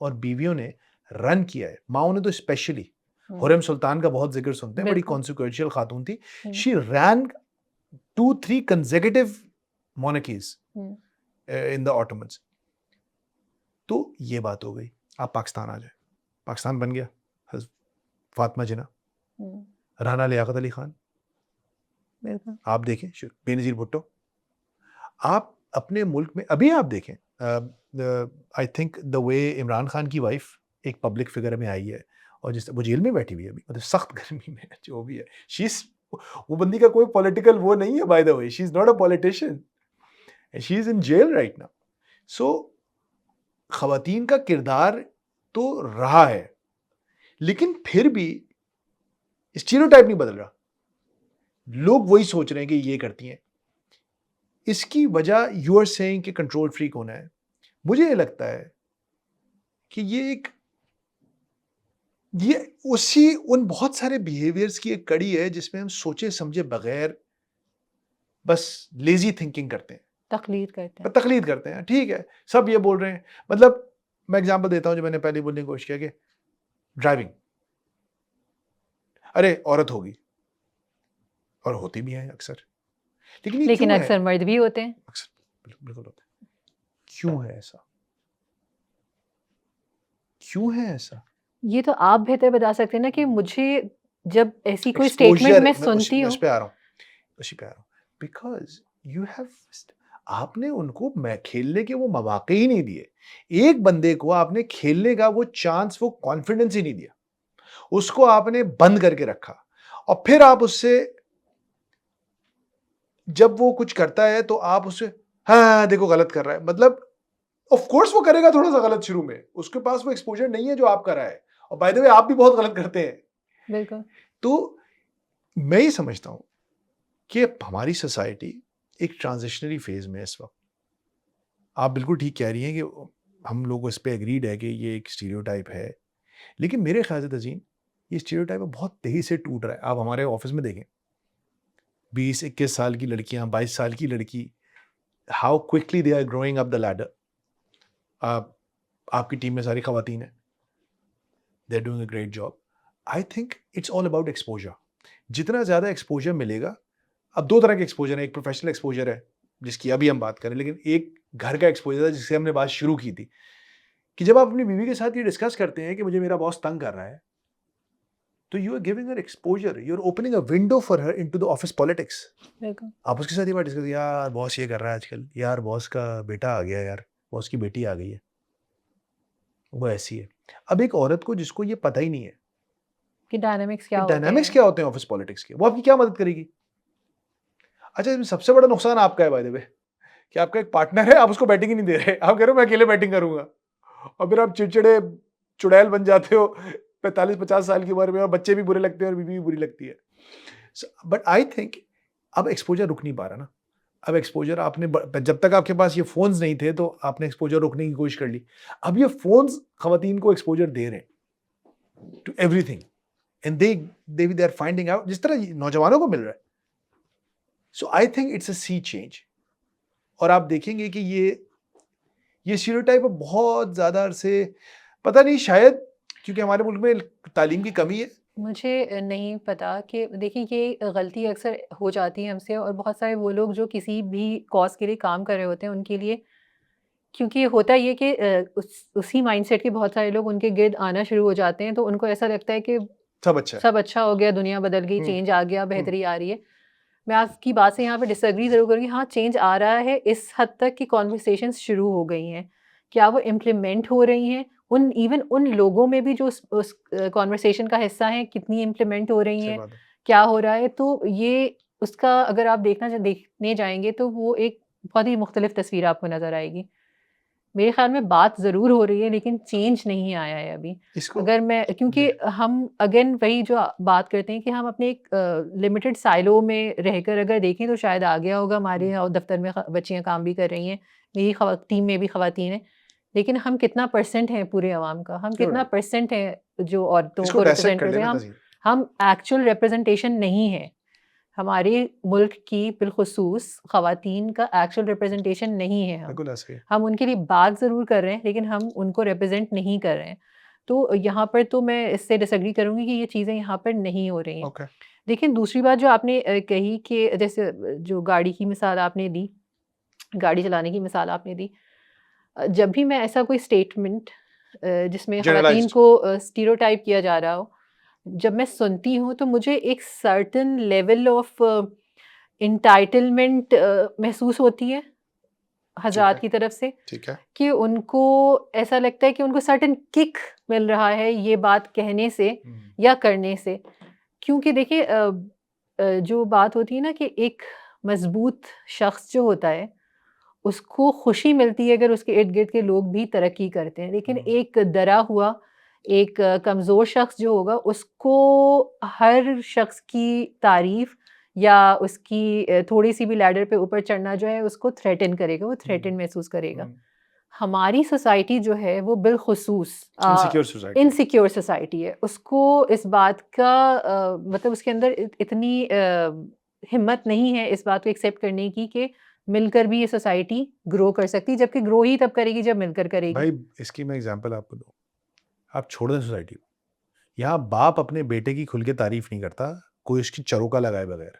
Speaker 1: और बीवियों ने रन किया है। माओ ने तो स्पेशली,
Speaker 2: हुँ,
Speaker 1: हुर्रम सुल्तान का बहुत जिक्र सुनते हैं, बड़ी
Speaker 2: बिल्कुल।
Speaker 1: कॉन्सिक्वेंशियल खातून थी।
Speaker 2: Hmm,
Speaker 1: she ran 2-3 consecutive monarchies
Speaker 2: hmm,
Speaker 1: in the Ottomans. तो ये बात हो गई। आप पाकिस्तान आ जाए, पाकिस्तान बन गया, फातिमा जिन्ना,
Speaker 2: हुँ,
Speaker 1: राना लियाकत अली खान,
Speaker 2: बिल्कुल।
Speaker 1: आप देखें, बेनज़ीर भुट्टो। आप अपने मुल्क में अभी आप देखें, I think the way Imran Khan की वाइफ एक पब्लिक फिगर में आई है, और जिस वो जेल में बैठी हुई है अभी, मतलब सख्त गर्मी में, जो भी है, शी इज, वो बंदी का कोई पॉलिटिकल वो नहीं है, by the way, she is not a politician, she is in jail right now. So खवातीन का किरदार तो रहा है, लेकिन फिर भी स्टीरियोटाइप नहीं बदल रहा। लोग वही सोच रहे हैं कि ये करती हैं। इसकी वजह यू आर सेइंग कि कंट्रोल फ्रीक होना है। मुझे ये लगता है कि ये उसी उन बहुत सारे बिहेवियर्स की एक कड़ी है जिसमें हम सोचे समझे बगैर बस लेजी थिंकिंग करते हैं,
Speaker 2: तक़लीद करते हैं।
Speaker 1: तकलीद करते हैं। ठीक है, सब ये बोल रहे हैं, मतलब मैं एग्जांपल देता हूं जो मैंने पहले बोलने की कोशिश किया कि ड्राइविंग, अरे औरत होगी, और होती भी है अक्सर, लेकिन ये
Speaker 2: लेकिन
Speaker 1: क्यों है?
Speaker 2: अक्सर मर्द भी होते हैं।
Speaker 1: अक्सर बिल्कुल होता है। क्यों है ऐसा? क्यों है ऐसा?
Speaker 2: ये तो आप बेहतर बता सकते हैं ना कि मुझे जब ऐसी कोई स्टेटमेंट
Speaker 1: एक्सपोज़र,
Speaker 2: मैं सुनती
Speaker 1: मैं
Speaker 2: हूँ।
Speaker 1: उस पे आ रहा हूँ, उसी पे आ रहा हूँ। बिकॉज़ यू हैव, आपने उनको मैं खेलने के वो मौके ही नहीं दिए। एक बंदे को आपने खेलने का वो चांस, वो कॉन्फिडेंस ही नहीं दिया। उसको आपने बंद करके रखा, और फिर आप उससे, जब वो कुछ करता है तो आप उससे, हाँ, देखो गलत कर रहा है। मतलब ऑफ कोर्स वो करेगा थोड़ा-सा गलत शुरू में। उसके पास वो एक्सपोज़र नहीं है जो आप कर रहा है। और बाय द वे आप भी बहुत गलत करते हैं।
Speaker 2: बिल्कुल।
Speaker 1: तो मैं ये समझता हूँ कि हमारी सोसाइटी एक ट्रांजिशनरी फेज में है इस वक्त। आप बिल्कुल ठीक कह रही हैं कि हम लोग इस पे एग्रीड है कि ये एक स्टीरियोटाइप है, लेकिन मेरे ख्याल से तज़ीन, ये स्टीरियोटाइप बहुत तेजी से टूट रहा है। आप हमारे ऑफिस में देखें, 20-21 साल की लड़कियां, 22 साल की लड़की, how quickly they are growing up the ladder. आप, आपकी टीम में सारी खवातीन हैं, they are doing a great job. I think it's all about exposure. जितना ज़्यादा एक्सपोजर मिलेगा, अब दो तरह के एक्सपोजर है, एक प्रोफेशनल एक्सपोजर है, जिसकी अभी हम बात करें, लेकिन एक घर का एक्सपोजर था जिससे हमने बात शुरू की थी कि जब आप अपनी बीवी के साथ ये डिस्कस करते हैं कि मुझे मेरा बॉस तंग कर रहा है, तो you are giving her exposure, you are opening a window for her into the office politics.
Speaker 2: बिल्कुल।
Speaker 1: आप उसके साथ ये बात डिस्कस, यार बॉस ये कर रहा है आजकल, यार बॉस का बेटा आ गया, यार बॉस की बेटी आ गई है, वो ऐसी है। अब एक औरत को जिसको ये पता ही नहीं है
Speaker 2: कि डायनामिक्स क्या
Speaker 1: कि
Speaker 2: होते
Speaker 1: डायनामिक्स
Speaker 2: हैं।
Speaker 1: क्या होते हैं ऑफिस पॉलिटिक्स के, वो आपकी क्या मदद करेगी? अच्छा, इसमें सबसे बड़ा नुकसान आपका है बाय द वे, कि आपका एक पार्टनर है, आप उसको बैटिंग ही नहीं दे रहे, आप कह रहे हो मैं अकेले बैटिंग करूंगा, और फिर आप चिड़चिड़े चुड़ैल बन जाते हो 45-50 साल की उम्र में, और बच्चे भी बुरे लगते हैं और बीवी भी बुरी लगती है। बट आई थिंक अब एक्सपोजर रुक नहीं पा रहा ना। अब एक्सपोजर आपने जब तक आपके पास ये फोन्स नहीं थे तो आपने एक्सपोजर रोकने की कोशिश कर ली। अब ये फोन्स खवातीन को एक्सपोजर दे रहे हैं to everything, and they are finding out, जिस तरह नौजवानों को मिल रहा है। So I think it's a sea change. और आप देखेंगे कि ये स्टीरियोटाइप बहुत ज्यादा अरसे, पता नहीं, शायद क्योंकि हमारे मुल्क में तालीम की कमी है।
Speaker 2: मुझे नहीं पता कि देखिए ये गलती अक्सर हो जाती है हमसे, और बहुत सारे वो लोग जो किसी भी कॉज के लिए काम कर रहे होते हैं उनके लिए, क्योंकि होता ये कि उसी माइंडसेट के बहुत सारे लोग उनके गिर्द आना शुरू हो जाते हैं, तो उनको ऐसा लगता है कि
Speaker 1: सब अच्छा है।
Speaker 2: सब अच्छा हो गया, दुनिया बदल गई,
Speaker 1: हम्म,
Speaker 2: चेंज आ गया,
Speaker 1: हम्म,
Speaker 2: बेहतरी आ रही है। मैं आपकी बात से यहाँ पे डिसएग्री ज़रूर करूँगी। हाँ, चेंज आ रहा है, इस हद तक कि कन्वर्सेशंस शुरू हो गई हैं। क्या वो इम्प्लीमेंट हो रही हैं? इवन उन लोगों में भी जो उस कन्वर्सेशन का हिस्सा हैं, कितनी इम्प्लीमेंट हो रही
Speaker 1: सही
Speaker 2: हैं?
Speaker 1: बात है।
Speaker 2: क्या हो रहा है? तो ये उसका अगर आप देखने जाएँगे तो वो एक बहुत ही मुख्तलिफ तस्वीर आपको नज़र आएगी। मेरे ख़्याल में बात ज़रूर हो रही है, लेकिन चेंज नहीं आया है अभी।
Speaker 1: इसको
Speaker 2: अगर मैं क्योंकि
Speaker 1: जी,
Speaker 2: हम अगेन वही जो बात करते हैं कि हम अपने एक लिमिटेड साइलो में रहकर अगर देखें तो शायद आ गया होगा। हमारे यहाँ दफ़्तर में बच्चियाँ काम भी कर रही हैं, मेरी टीम में भी ख़वातीन हैं। लेकिन हम कितना परसेंट हैं पूरे अवाम का? हम कितना
Speaker 1: राइट।
Speaker 2: परसेंट हैं जो औरतों
Speaker 1: इसको
Speaker 2: को
Speaker 1: डायसेक्ट
Speaker 2: रिप्रेज़ेंट
Speaker 1: कर
Speaker 2: करते हैं?
Speaker 1: लेना
Speaker 2: हम
Speaker 1: तज़ीम।
Speaker 2: हम एक्चुअल रिप्रेज़ेंटेशन नहीं है। हमारे मुल्क की बिलख़ुसूस ख़वातीन का एक्चुअल रिप्रेज़ेंटेशन नहीं है हम।
Speaker 1: बिल्कुल ऐसे ही है।
Speaker 2: हम उनके लिए बात ज़रूर कर रहे हैं, लेकिन हम उनको रिप्रेज़ेंट नहीं कर रहे हैं। तो यहाँ पर तो मैं इससे डिसएग्री करूँगी कि ये चीज़ें यहाँ पर नहीं हो रही हैं।
Speaker 1: ओके।
Speaker 2: लेकिन दूसरी बात जो आपने कही कि जैसे जो गाड़ी की मिसाल आपने दी, गाड़ी चलाने की मिसाल आपने दी। जब भी मैं ऐसा कोई स्टेटमेंट जिसमें ख़वातीन
Speaker 1: जनरलाइज्ड।
Speaker 2: को स्टीरियोटाइप किया जा रहा हो, जब मैं सुनती हूँ तो मुझे एक सर्टेन लेवल ऑफ एंटाइटलमेंट महसूस होती है
Speaker 1: ठीक
Speaker 2: हज़रात
Speaker 1: है,
Speaker 2: की तरफ से,
Speaker 1: ठीक है।
Speaker 2: कि उनको ऐसा लगता है कि उनको सर्टेन किक मिल रहा है ये बात कहने से
Speaker 1: हुँ,
Speaker 2: या करने से। क्योंकि देखिए जो बात होती है ना कि एक मज़बूत शख़्स जो होता है, उसको खुशी मिलती है अगर उसके इर्द-गिर्द के लोग भी तरक्की करते हैं। लेकिन
Speaker 1: हुँ,
Speaker 2: एक डरा हुआ, एक कमज़ोर शख़्स जो होगा, उसको हर शख़्स की तारीफ़ या उसकी थोड़ी-सी भी लैडर पे ऊपर चढ़ना जो है उसको थ्रेटन करेगा, वो
Speaker 1: हुँ,
Speaker 2: थ्रेटन महसूस करेगा।
Speaker 1: हुँ।
Speaker 2: हमारी सोसाइटी जो है वो बिलख़ुसूस
Speaker 1: इनसिक्योर सोसाइटी है।
Speaker 2: इनसिक्योर सोसाइटी है। उसको इस बात का मतलब उसके अंदर इतनी हिम्मत नहीं है इस बात को एक्सेप्ट करने की कि मिलकर भी ये सोसाइटी ग्रो कर सकती है, जबकि ग्रो ही तब करेगी जब मिलकर करेगी।
Speaker 1: भाई इसकी मैं एग्ज़ाम्पल आपको दूँ, आप छोड़ दें सोसाइटी को। यहाँ बाप अपने बेटे की खुल के तारीफ़ नहीं करता, कोई उसकी चरोका लगाए बगैर।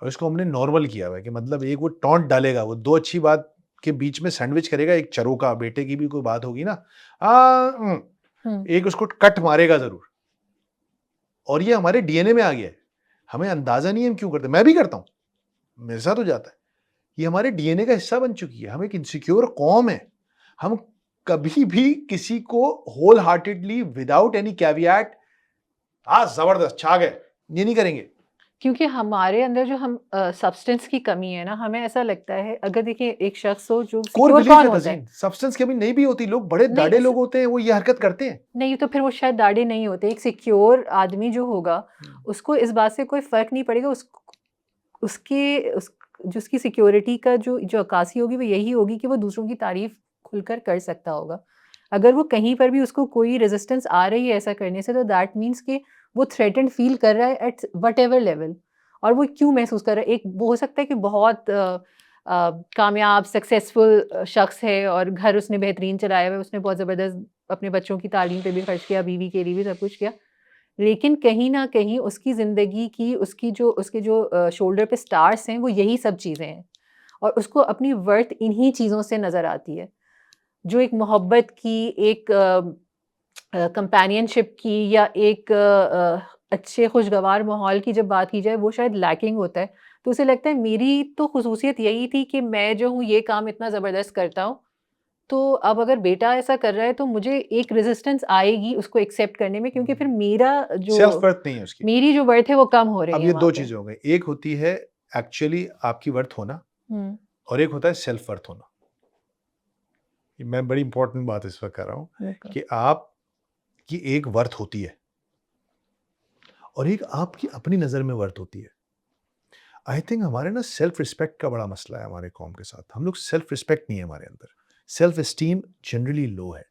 Speaker 1: और इसको हमने नॉर्मल किया हुआ है कि मतलब एक वो टॉन्ट डालेगा, वो 2 अच्छी बात के बीच में सैंडविच करेगा, एक चरोका, बेटे की भी कोई बात होगी ना,
Speaker 2: हुँ।
Speaker 1: एक उसको कट मारेगा ज़रूर। और ये हमारे डीएनए में आ गया है। हमें अंदाज़ा नहीं है हम क्यों करते हैं, मैं भी करता हूँ, मेरे साथ हो जाता है। ये हमारे डीएनए का हिस्सा बन चुकी है, हम एक इनसिक्योर कौम है। हम कभी भी किसी को whole heartedly without any caveat, हाँ, ज़बरदस्त छा गए, ये नहीं करेंगे।
Speaker 2: क्योंकि हमारे अंदर जो हम सब्सटेंस की कमी है ना, हमें ऐसा लगता है अगर देखिए एक शख़्स हो जो
Speaker 1: कोर
Speaker 2: सिक्योर
Speaker 1: बिलीफ
Speaker 2: कौन
Speaker 1: है
Speaker 2: होता है?
Speaker 1: तज़ीन, सब्सटेंस की कमी नहीं भी होती, लोग बड़े
Speaker 2: नहीं
Speaker 1: दाढ़े लोग होते हैं, वो ये हरकत करते हैं।
Speaker 2: नहीं तो फिर वो शायद दाढ़ी नहीं होते। एक सिक्योर आदमी जो होगा, उसको इस बात से कोई फ़र्क नहीं पड़ेगा। उसके उस जो उसकी सिक्योरिटी का जो अक्कासी होगी वो यही होगी कि वो दूसरों की तारीफ़ खुलकर कर सकता होगा। अगर वो कहीं पर भी उसको कोई रेज़िस्टेंस आ रही है ऐसा करने से, तो दैट मीन्स कि वो थ्रेटेंड फ़ील कर रहा है एट व्हाटएवर लेवल। और वो क्यों महसूस कर रहा है? एक वो हो सकता है कि बहुत कामयाब सक्सेसफुल शख़्स है और घर उसने बेहतरीन चलाया हुआ है, उसने बहुत ज़बरदस्त अपने बच्चों की तालीम पे भी खर्च किया, बीवी के लिए भी सब कुछ किया। लेकिन कहीं न कहीं उसकी ज़िंदगी की उसके जो शोल्डर पे स्टार्स हैं, वो यही सब चीज़ें हैं। और उसको अपनी वर्थ इन्हीं चीज़ों से नज़र आती है। जो एक मोहब्बत की, एक कंपेनियनशिप की या एक अच्छे खुशगवार माहौल की जब बात की जाए वो शायद लैकिंग होता है। तो उसे लगता है मेरी तो खुसूसियत यही थी कि मैं जो हूँ ये काम इतना ज़बरदस्त करता हूँ, तो अब अगर बेटा ऐसा कर रहा है तो मुझे एक रेज़िस्टेंस आएगी उसको एक्सेप्ट करने में, क्योंकि फिर मेरा जो
Speaker 1: सेल्फ वर्थ नहीं है उसकी।
Speaker 2: मेरी जो वर्थ है वो कम हो रही
Speaker 1: अब
Speaker 2: है
Speaker 1: ये
Speaker 2: वहाँ
Speaker 1: 2
Speaker 2: पे।
Speaker 1: चीज़ें हो गई। एक होती है एक्चुअली आपकी वर्थ होना
Speaker 2: हुँ,
Speaker 1: और एक होता है सेल्फ वर्थ होना। ये मैं बड़ी इंपॉर्टेंट बात इस वक़्त कर रहा हूँ
Speaker 2: बिल्कुल।
Speaker 1: कि आपकी एक वर्थ होती है और एक आपकी अपनी नज़र में वर्थ होती है। आई थिंक हमारे ना सेल्फ रिस्पेक्ट का बड़ा मसला है हमारे कौम के साथ। हम लोग सेल्फ रिस्पेक्ट नहीं है हमारे अंदर। सेल्फ एस्टीम जनरली लो है।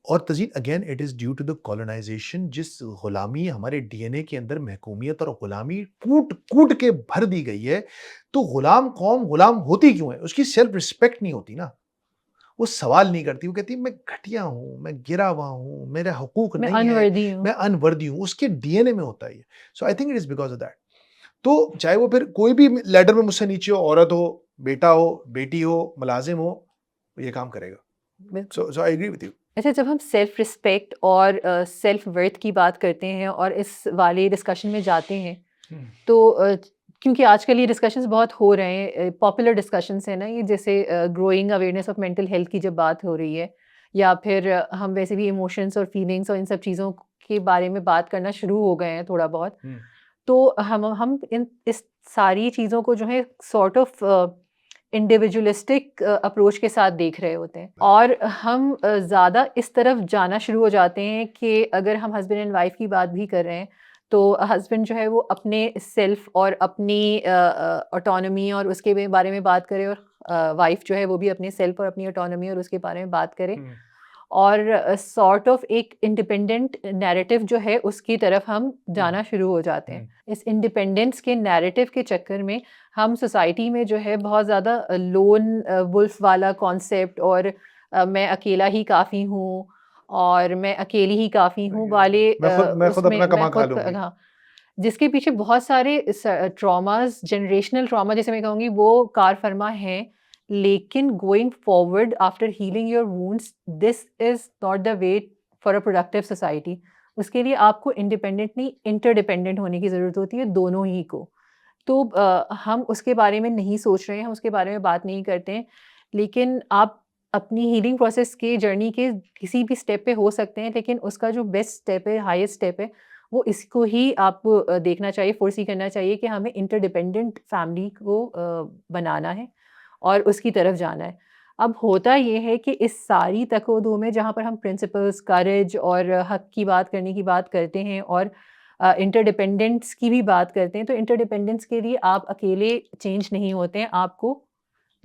Speaker 1: और तज़ीन again it is due to the colonisation, जिस गुलामी हमारे डीएनए के अंदर महकूमियत और गुलामी कूट-कूट के भर दी गई है, तो गुलाम कौम गुलाम होती क्यों है? उसकी सेल्फ रिस्पेक्ट नहीं होती ना। वो सवाल नहीं करती, वो कहती है मैं घटिया हूँ, मैं गिरा हुआ हूँ, मेरे हकूक
Speaker 2: मैं
Speaker 1: नहीं है,
Speaker 2: अनवर्दी हूँ।
Speaker 1: मैं अनवर्दी हूँ, उसके डीएनए में होता है ये। So I think it is because of that. तो चाहे वो फिर कोई भी लैडर में मुझसे नीचे हो, औरत हो, बेटा हो, बेटी हो, मुलाज़िम हो, वो ये काम करेगा।
Speaker 2: बिल्कुल।
Speaker 1: सो आई एग्री विद यू।
Speaker 2: अच्छा, जब हम सेल्फ रिस्पेक्ट और सेल्फ वर्थ की बात करते हैं और इस वाले डिस्कशन में जाते हैं,
Speaker 1: हुँ।
Speaker 2: तो क्योंकि आजकल ये डिस्कशंस बहुत हो रहे हैं, पॉपुलर डिस्कशंस हैं ना ये, जैसे growing awareness of mental health की जब बात हो रही है, या फिर हम वैसे भी इमोशंस और फीलिंग्स और इन सब चीज़ों के बारे में बात करना शुरू हो गए हैं थोड़ा बहुत।
Speaker 1: हुँ।
Speaker 2: तो हम इन इस सारी चीज़ों को जो है सॉर्ट ऑफ इंडिविजुअलिस्टिक अप्रोच के साथ देख रहे होते हैं, और हम ज़्यादा इस तरफ जाना शुरू हो जाते हैं कि अगर हम हस्बैंड एंड वाइफ की बात भी कर रहे हैं, तो हस्बैंड जो है वो अपने सेल्फ और अपनी ऑटोनॉमी और उसके बारे में बात करे, और वाइफ जो है वो भी अपने सेल्फ और अपनी ऑटोनॉमी और उसके बारे में बात करे,
Speaker 1: हुँ।
Speaker 2: और सॉर्ट ऑफ एक इंडिपेंडेंट नैरेटिव जो है उसकी तरफ हम जाना शुरू हो जाते हैं।
Speaker 1: हुँ।
Speaker 2: इस इंडिपेंडेंस के नैरेटिव के चक्कर में हम सोसाइटी में जो है बहुत ज़्यादा लोन वुल्फ वाला कॉन्सेप्ट और मैं अकेला ही काफ़ी हूँ और मैं अकेली ही काफ़ी हूँ वाले
Speaker 1: मैं खुद
Speaker 2: उसमें
Speaker 1: अपना
Speaker 2: मैं
Speaker 1: कमा खा
Speaker 2: खुद
Speaker 1: लूँगी।
Speaker 2: हाँ, जिसके पीछे बहुत सारे ट्रॉमास, जनरेशनल ट्रॉमा जिसे मैं कहूँगी वो कार फरमा है। लेकिन going forward after healing your wounds, this is not the way for a productive society. उसके लिए आपको इंडिपेंडेंट नहीं, इंटरडिपेंडेंट होने की ज़रूरत होती है, दोनों ही को। तो हम उसके बारे में नहीं सोच रहे हैं, हम उसके बारे में बात नहीं करते हैं। लेकिन आप अपनी हीलिंग प्रोसेस के जर्नी के किसी भी स्टेप पे हो सकते हैं, लेकिन उसका जो बेस्ट स्टेप है, हाईएस्ट स्टेप है, वो इसको ही आपको देखना चाहिए, फ़ोर्सी करना चाहिए कि हमें इंटरडिपेंडेंट फैमिली को बनाना है और उसकी तरफ जाना है। अब होता ये है कि इस सारी तकोदो में जहाँ पर हम प्रिंसिपल्स, करेज और हक की बात करने की बात करते हैं और इंटरडिपेंडेंस की भी बात करते हैं, तो इंटरडिपेंडेंस के लिए आप अकेले चेंज नहीं होते हैं, आपको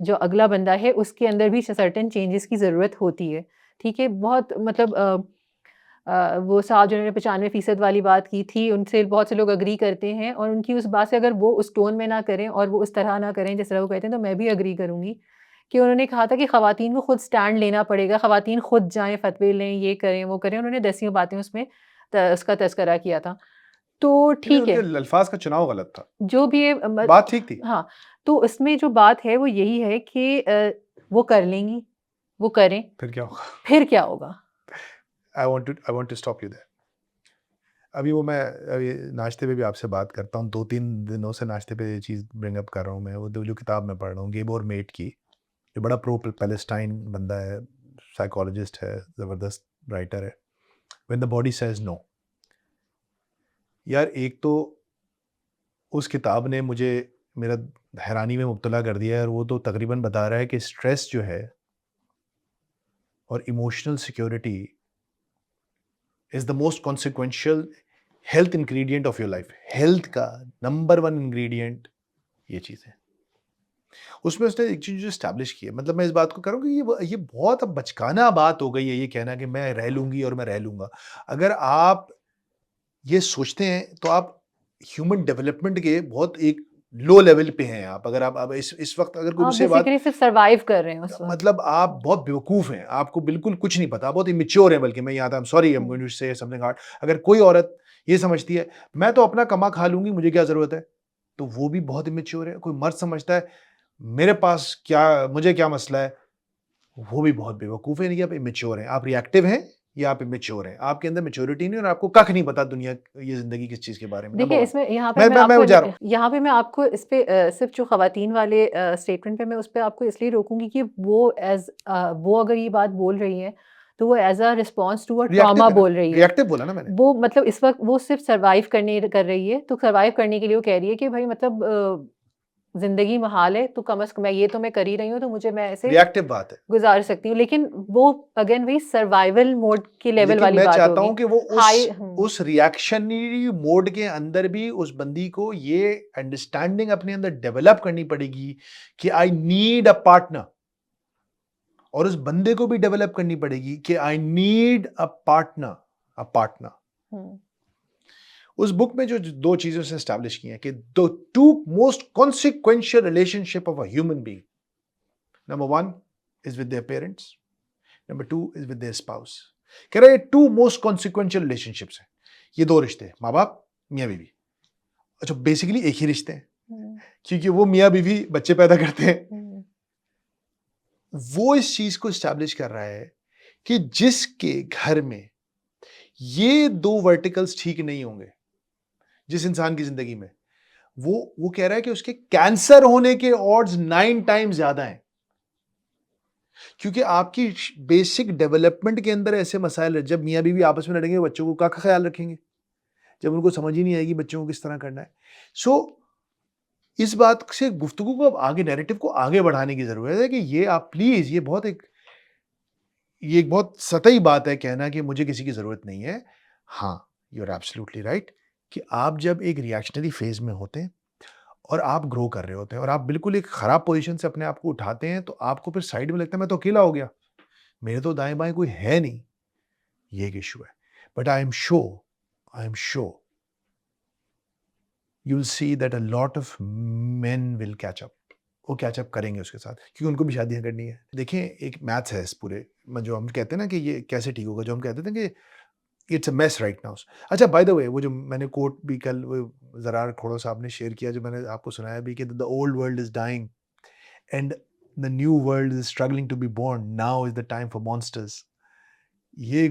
Speaker 2: जो अगला बंदा है उसके अंदर भी सर्टेन चेंजेस की ज़रूरत होती है। ठीक है? बहुत मतलब वो साहब जिन्होंने 95% वाली बात की थी, उनसे बहुत से लोग एग्री करते हैं, और उनकी उस बात से अगर वो उस टोन में ना करें और वो उस तरह ना करें जिस तरह वो कहते हैं, तो मैं भी एग्री करूँगी कि उन्होंने कहा था कि ख़वातीन को खुद स्टैंड लेना पड़ेगा, ख़वातीन खुद जाएँ, फ़तवे लें, ये करें, वो करें। उन्होंने दसियों बातें उसमें उसका तज़किरा किया था। तो
Speaker 1: नहीं,
Speaker 2: ठीक
Speaker 1: उनके
Speaker 2: है,
Speaker 1: अल्फाज़ का चुनाव गलत था।
Speaker 2: जो भी है
Speaker 1: बात ठीक थी।
Speaker 2: हाँ, तो उसमें जो बात है वो यही है कि वो कर लेंगी, वो करें,
Speaker 1: फिर क्या होगा?
Speaker 2: फिर क्या होगा?
Speaker 1: I want to stop you there. अभी वो मैं अभी नाश्ते पे भी आपसे बात करता हूँ, 2-3 दिनों से नाश्ते पे ये चीज़ ब्रिंग अप कर रहा हूँ मैं, वो जो किताब मैं पढ़ रहा हूँ, गेबोर मेट की, जो बड़ा प्रो पैलेस्टाइन बंदा है, साइकोलॉजिस्ट है, ज़बरदस्त राइटर है। When the body says no. यार एक तो उस किताब ने मुझे मेरा हैरानी में मुब्तला कर दिया है, और वो तो तकरीबन बता रहा है कि स्ट्रेस जो है और emotional security is the most consequential health ingredient of your life. Health का नंबर 1 इंग्रेडिएंट ये चीज़ है। उसमें उसने एक चीज़ जो एस्टैब्लिश की है, मतलब मैं इस बात को कह रहा हूँ कि ये बहुत अब बचकाना बात हो गई है ये कहना कि मैं रह लूँगी और मैं रह लूँगा। अगर आप ये सोचते हैं तो आप ह्यूमन डेवलपमेंट के बहुत एक लो लेवल पे हैं आप। अगर आप अब इस वक़्त अगर कोई
Speaker 2: आप
Speaker 1: मुझसे बात,
Speaker 2: बेसिकली सिर्फ़ सर्वाइव कर रहे हैं उस वक़्त।
Speaker 1: मतलब आप बहुत बेवकूफ़ हैं, आपको बिल्कुल कुछ नहीं पता, बहुत इमैच्योर हैं, बल्कि मैं यहाँ था, I am sorry, I am
Speaker 2: हुँ।
Speaker 1: Going to say something hard. अगर कोई औरत ये समझती है, मैं तो अपना कमा खा लूँगी, मुझे क्या ज़रूरत है? तो वो भी बहुत इमैच्योर है। कोई मर्द समझता है, मेरे पास क्या, मुझे क्या मसला है, वो भी बहुत बेवकूफ़ है, नहीं कि आप इमेच्योर हैं, आप रिएक्टिव हैं या आप इमेच्योर हैं। आपके अंदर मैच्योरिटी नहीं है और आपको कख नहीं पता दुनिया, ये ज़िंदगी किस चीज़ के बारे में, नंबर
Speaker 2: देखिए
Speaker 1: 1।
Speaker 2: इसमें यहाँ पे मैं
Speaker 1: मैं
Speaker 2: आपको
Speaker 1: जा रहा हूँ।
Speaker 2: यहाँ पे मैं आपको इस पे सिर्फ जो ख़वातीन वाले स्टेटमेंट पे मैं उस पे आपको इसलिए रोकूंगी कि वो अगर ये बात बोल रही है तो वो as a response to a trauma
Speaker 1: reactive है ना,
Speaker 2: बोल रही है।
Speaker 1: रिएक्टिव बोला ना मैंने।
Speaker 2: वो मतलब इस वक्त वो सिर्फ सर्वाइव करने कर रही है, तो सर्वाइव करने के लिए वो कह रही है कि भाई मतलब ज़िंदगी महाल है, तो कम से कम मैं ये तो मैं कर ही रही हूँ, तो मुझे मैं ऐसे
Speaker 1: रिएक्टिव बात है।
Speaker 2: गुज़ार सकती हूँ। लेकिन वो अगेन वही सर्वाइवल मोड के लेवल
Speaker 1: लेकिन
Speaker 2: वाली
Speaker 1: मैं
Speaker 2: बात
Speaker 1: चाहता
Speaker 2: होगी।
Speaker 1: हूँ कि वो
Speaker 2: हाई
Speaker 1: उस रिएक्शनरी मोड के अंदर भी उस बंदी को ये अंडरस्टैंडिंग अपने अंदर डेवलप करनी पड़ेगी कि आई नीड अ पार्टनर, और उस बंदे को भी डेवलप करनी पड़ेगी कि आई नीड अ पार्टनर।
Speaker 2: हुँ,
Speaker 1: उस बुक में जो दो चीजें उसने एस्टैब्लिश की हैं कि the two most consequential relationship of a human being, number 1 is with their parents, number 2 is with their spouse. कह रहे हैं टू मोस्ट कॉन्सिक्वेंशियल रिलेशनशिप्स हैं, ये दो रिश्ते, माँ बाप, मियाँ बीवी। अच्छा, बेसिकली एक ही रिश्ते हैं,
Speaker 2: हुँ,
Speaker 1: क्योंकि वो मियाँ बीवी बच्चे पैदा करते हैं।
Speaker 2: हुँ,
Speaker 1: वो इस चीज को एस्टैब्लिश कर रहा है कि जिसके घर में ये दो वर्टिकल्स ठीक नहीं होंगे, जिस इंसान की जिंदगी में, वो कह रहा है कि उसके कैंसर होने के ऑड्स 9 टाइम्स ज्यादा हैं, क्योंकि आपकी बेसिक डेवलपमेंट के अंदर ऐसे मसाइल है। जब मियाँ बीवी आपस में लड़ेंगे, बच्चों को का ख्याल रखेंगे जब उनको समझ ही नहीं आएगी बच्चों को किस तरह करना है। सो इस बात से गुफ्तगू को अब आगे, नैरेटिव को आगे बढ़ाने की जरूरत है कि ये आप प्लीज, ये एक बहुत सतही बात है कहना कि मुझे किसी की जरूरत नहीं है। हाँ, यू आर एब्सोल्युटली राइट कि आप जब एक रिएक्शनरी फेज में होते हैं और आप ग्रो कर रहे होते हैं और आप बिल्कुल एक खराब पोजीशन से अपने आप को उठाते हैं, तो आपको फिर साइड में लगता है मैं तो अकेला हो गया, मेरे तो दाएं बाएं कोई है नहीं। ये एक इशू है। But I am sure you will see that a lot of men will catch up. वो कैच अप करेंगे उसके साथ, क्योंकि उनको भी शादियां करनी है। देखें, एक मैथ्स है इस पूरे में, जो हम कहते हैं ना कि ये कैसे ठीक होगा, जो हम कहते थे कि it's a mess right now. अच्छा, बाय द वे, वो जो मैंने कोट भी कल वो ज़रार खोड़ो साहब ने शेयर किया, जो मैंने आपको सुनाया भी कि the old world is dying and the new world is struggling to be born, now is the time for monsters. ये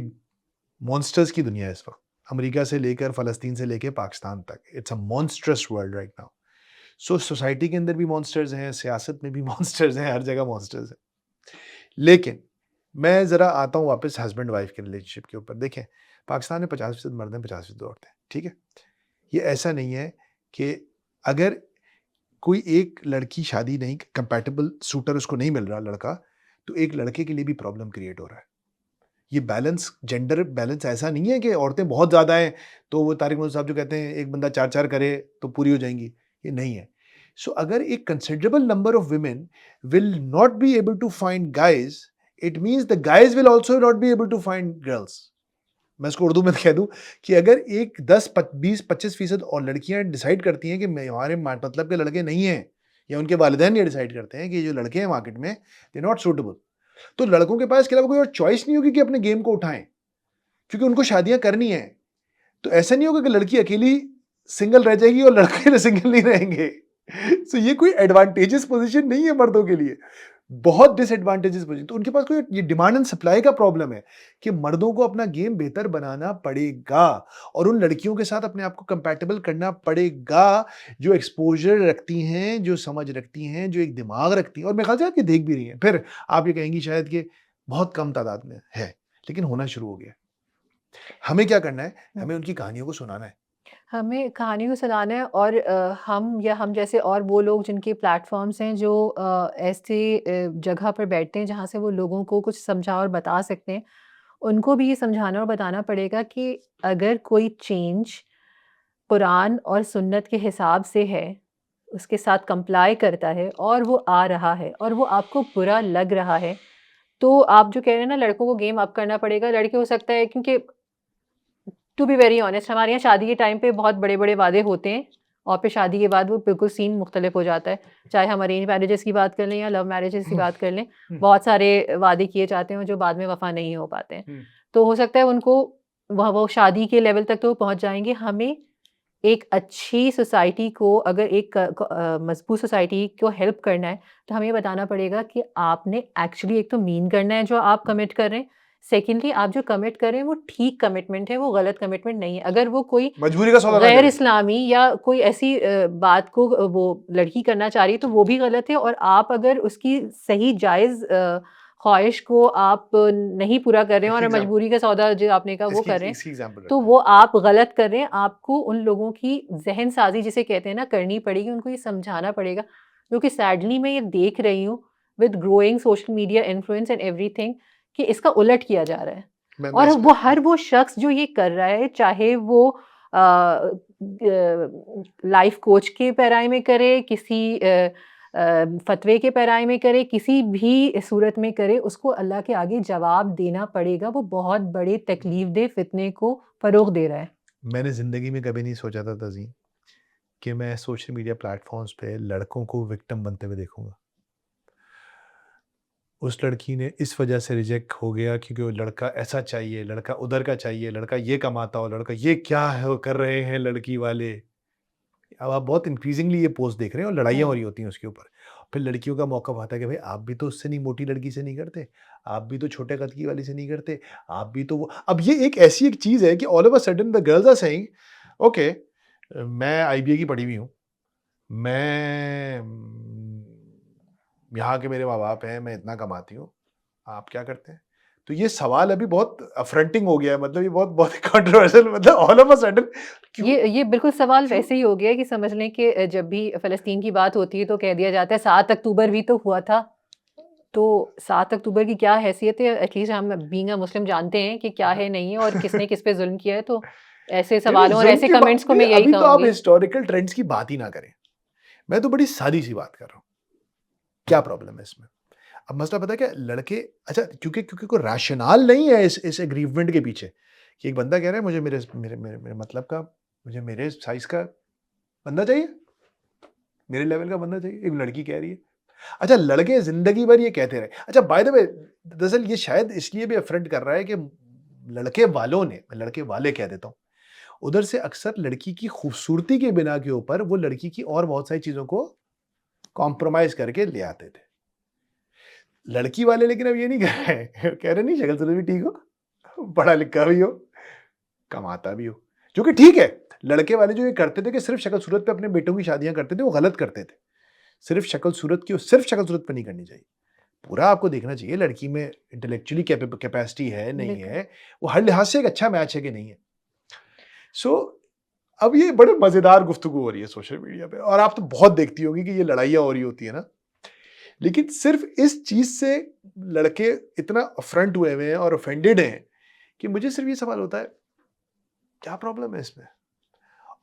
Speaker 1: मॉन्स्टर्स की दुनिया है इस वक्त, अमेरिका से लेकर फ़लस्तीन से लेकर पाकिस्तान तक। It's a monstrous world right now. So society के अंदर भी मॉन्स्टर्स हैं, सियासत में भी मॉन्स्टर्स हैं, हर जगह मॉन्स्टर्स हैं। लेकिन मैं ज़रा आता हूँ वापस हस्बैंड वाइफ के रिलेशनशिप के ऊपर। देखें, पाकिस्तान में 50% मर्द हैं, 50% औरतें हैं, ठीक है? ये ऐसा नहीं है कि अगर कोई एक लड़की शादी नहीं, कंपैटिबल सूटर उसको नहीं मिल रहा लड़का, तो एक लड़के के लिए भी प्रॉब्लम क्रिएट हो रहा है। ये बैलेंस, जेंडर बैलेंस ऐसा नहीं है कि औरतें बहुत ज़्यादा हैं, तो वो तारिक मोहम्मद साहब जो कहते हैं एक बंदा 4-4 करे तो पूरी हो जाएँगी, ये नहीं है। सो अगर एक considerable number of women will not be able to find guys, it means the guys will also not be able to find girls. मैं इसको उर्दू में कह दूँ कि अगर एक 10-20-25% और लड़कियाँ डिसाइड करती हैं कि मैं, हमारे मतलब के लड़के नहीं हैं, या उनके वालिदैन ये डिसाइड करते हैं कि जो लड़के हैं मार्केट में, दे नॉट सूटेबल, तो लड़कों के पास इसके अलावा कोई और चॉइस नहीं होगी कि अपने गेम को उठाएं, क्योंकि उनको शादियां करनी है। तो ऐसा नहीं होगा कि लड़की अकेली सिंगल रह जाएगी और लड़के सिंगल नहीं रहेंगे। सो ये कोई एडवांटेजेस पोजीशन नहीं है मर्दों के लिए, बहुत डिसएडवांटेजेस पोजीशन। तो उनके पास कोई, ये डिमांड एंड सप्लाई का प्रॉब्लम है कि मर्दों को अपना गेम बेहतर बनाना पड़ेगा और उन लड़कियों के साथ अपने आप को कंपैटिबल करना पड़ेगा जो एक्सपोजर रखती हैं, जो समझ रखती हैं, जो एक दिमाग रखती हैं, और मेरे ख्याल से आप ये देख भी रही हैं। फिर आप ये कहेंगी शायद कि बहुत कम तादाद में है, लेकिन होना शुरू हो गया। हमें क्या करना है?
Speaker 2: हुँ।
Speaker 1: हमें उनकी कहानियों को सुनाना है।
Speaker 2: हमें कहानी को सुनाना है और हम या हम जैसे और वो लोग जिनके प्लेटफ़ॉर्म्स हैं जो ऐसे जगह पर बैठते हैं जहाँ से वो लोगों को कुछ समझा और बता सकते हैं, उनको भी ये समझाना और बताना पड़ेगा कि अगर कोई चेंज कुरान और सुन्नत के हिसाब से है, उसके साथ कंप्लाई करता है और वो आ रहा है और वो आपको बुरा लग रहा है, तो आप जो कह रहे हैं ना लड़कों को गेम अप करना पड़ेगा, लड़के हो सकता है क्योंकि टू बी वेरी ऑनेस्ट हमारे यहाँ शादी के टाइम पे बहुत बड़े-बड़े वादे होते हैं और फिर शादी के बाद वो बिल्कुल सीन मुख्तलिफ हो जाता है। चाहे हम अरेंज मैरेजेस की बात कर लें या लव मैरेजेस की बात कर लें, बहुत सारे वादे किए जाते हैं जो बाद में वफ़ा नहीं हो पाते हैं। तो हो सकता है उनको वो शादी के लेवल तक तो पहुँच जाएँगे, हमें एक अच्छी सोसाइटी को अगर एक मजबूत सोसाइटी को हेल्प करना है, तो हमें ये बताना पड़ेगा कि आपने एक्चुअली एक तो मीन करना है जो आप कमिट कर रहे हैं, सेकेंडली आप जो कमिट कर रहे हैं वो ठीक कमिटमेंट है, वो गलत कमिटमेंट नहीं है। अगर वो कोई
Speaker 1: मजबूरी का सौदा ना
Speaker 2: गैर
Speaker 1: करें।
Speaker 2: इस्लामी या कोई ऐसी बात को वो लड़की करना चाह रही है तो वो भी गलत है, और आप अगर उसकी सही जायज़ ख्वाहिश को आप नहीं पूरा कर रहे हैं
Speaker 1: इसकी
Speaker 2: और
Speaker 1: एग्जाम्पल
Speaker 2: मजबूरी का सौदा जो आपने कहा वो
Speaker 1: इसकी
Speaker 2: कर रहे हैं,
Speaker 1: इसकी एग्जाम्पल
Speaker 2: तो
Speaker 1: रखते
Speaker 2: वो
Speaker 1: हैं।
Speaker 2: आप गलत कर रहे हैं। आपको उन लोगों की ज़हन साज़ी जिसे कहते हैं ना करनी पड़ेगी, उनको ये समझाना पड़ेगा, क्योंकि सैडली मैं ये देख रही हूँ with growing social media influence and everything कि इसका उलट किया जा रहा है।
Speaker 1: मैं
Speaker 2: और
Speaker 1: इस
Speaker 2: वो
Speaker 1: पे
Speaker 2: हर वो शख्स जो ये कर रहा है, चाहे वो लाइफ कोच के पैराए में करे, किसी फतवे के पैराए में करे, किसी भी सूरत में करे, उसको अल्लाह के आगे जवाब देना पड़ेगा। वो बहुत बड़े तकलीफ दे फितने को फ़रोग़ दे रहा है।
Speaker 1: मैंने ज़िंदगी में कभी नहीं सोचा था तज़ीन कि मैं सोशल मीडिया प्लेटफॉर्म्स पे लड़कों को विक्टिम बनते हुए देखूंगा। उस लड़की ने इस वजह से रिजेक्ट हो गया क्योंकि वो लड़का ऐसा चाहिए, लड़का उधर का चाहिए, लड़का ये कमाता हो, लड़का ये क्या है वो कर रहे हैं लड़की वाले। अब आप बहुत इंक्रीजिंगली ये पोस्ट देख रहे हैं और लड़ाइयाँ हो
Speaker 2: हुँ।
Speaker 1: रही होती हैं उसके ऊपर। फिर लड़कियों का मौका आता है कि भाई आप भी तो उससे नहीं, मोटी लड़की से नहीं करते, आप भी तो छोटे कद की वाली से नहीं करते, आप भी तो वो। अब ये एक ऐसी एक चीज़ है कि all of a sudden the girls are saying okay, मैं आईबीए की पढ़ी हुई हूँ, मैं यहाँ के मेरे माँ-बाप हैं, मैं इतना कमाती हूँ, आप क्या करते हैं? तो ये सवाल अभी बहुत अफरंटिंग हो गया है, मतलब ये बहुत बहुत कंट्रोवर्शियल, मतलब ऑल ऑफ अ सडन क्यों
Speaker 2: ये बिल्कुल सवाल
Speaker 1: क्यों?
Speaker 2: वैसे ही हो गया है कि समझ लें कि जब भी फ़लस्तीन की बात होती है तो कह दिया जाता है 7 अक्टूबर भी तो हुआ था। तो 7 अक्टूबर की क्या हैसियत है? एटलीस्ट हम बीइंग अ मुस्लिम जानते हैं कि क्या है, नहीं है और किसने किस पे ज़ुल्म किया है। तो ऐसे
Speaker 1: नहीं, नहीं,
Speaker 2: सवालों और
Speaker 1: ज़ुल्म
Speaker 2: ऐसे
Speaker 1: की बात
Speaker 2: कमेंट्स को
Speaker 1: नहीं,
Speaker 2: मैं यही
Speaker 1: अभी तो आप
Speaker 2: कहूँगी।
Speaker 1: हिस्टोरिकल ट्रेंड्स की बात ही ना करें। मैं तो बड़ी सादी-सी बात कर रहा हूँ। क्या प्रॉब्लम है इसमें? अब मसला पता है क्या? लड़के अच्छा क्योंकि क्योंकि कोई रैशनल नहीं है इस एग्रीवमेंट के पीछे, कि एक बंदा कह रहा है मुझे मेरे मेरे मेरे मेरे मतलब का, मुझे मेरे साइज़ का बंदा चाहिए, मेरे लेवल का बंदा चाहिए, एक लड़की कह रही है। अच्छा लड़के ज़िंदगी भर ये कहते रहे। अच्छा बाय द वे दरअसल ये शायद इसलिए भी अफरंट कर रहा है कि लड़के वालों ने, मैं लड़के वाले कह देता हूँ, उधर से अक्सर लड़की की खूबसूरती के बिना के ऊपर वो लड़की की और बहुत सारी चीज़ों को कॉम्प्रोमाइज़ करके ले आते थे। लड़की वाले लेकिन अब ये नहीं कह रहे हैं, कह रहे नहीं शक्ल-सूरत भी ठीक हो, पढ़ा-लिखा भी हो, कमाता भी हो, जो कि ठीक है। लड़के वाले जो ये करते थे कि सिर्फ़ शक्ल-सूरत पे अपने बेटों की शादियाँ करते थे, वो गलत करते थे। सिर्फ़ शक्ल-सूरत पे नहीं करनी चाहिए। पूरा आपको देखना चाहिए लड़की में इंटेलेक्चुअली कैपेसिटी है, नहीं
Speaker 2: बिल्कुल।
Speaker 1: है, वो हर लिहाज से एक अच्छा मैच है कि नहीं है। सो अब ये बड़े मज़ेदार गुफ्तगू हो रही है सोशल मीडिया पे और आप तो बहुत देखती होंगी कि ये लड़ाइयाँ हो रही होती है ना। लेकिन सिर्फ़ इस चीज़ से लड़के इतना अफ़्रंट हुए हुए हैं और ऑफेंडेड हैं कि मुझे सिर्फ़ ये सवाल होता है, क्या प्रॉब्लम है इसमें?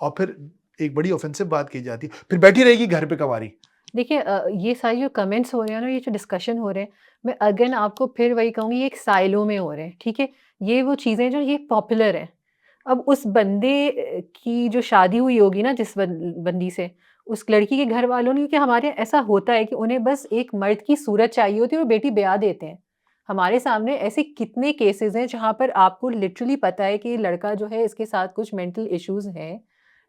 Speaker 1: और फिर एक बड़ी ऑफेंसिव बात की जाती है, फिर बैठी रहेगी घर पे कंवारी।
Speaker 2: देखिए ये सारे जो कमेंट्स हो रहे हैं ना, ये जो डिस्कशन हो रहे हैं, मैं अगेन आपको फिर वही कहूँगी, ये एक साइलो में हो रहे हैं, ठीक है? ये वो चीज़ें जो ये पॉपुलर हैं। अब उस बंदे की जो शादी हुई होगी ना जिस बंदी से, उस लड़की के घर वालों ने, क्योंकि हमारे यहाँ ऐसा होता है कि उन्हें बस एक मर्द की सूरत चाहिए होती है और बेटी ब्याह देते हैं। हमारे सामने ऐसे कितने केसेज़ हैं जहाँ पर आपको लिटरली पता है कि ये लड़का जो है इसके साथ कुछ मेंटल इश्यूज़ हैं,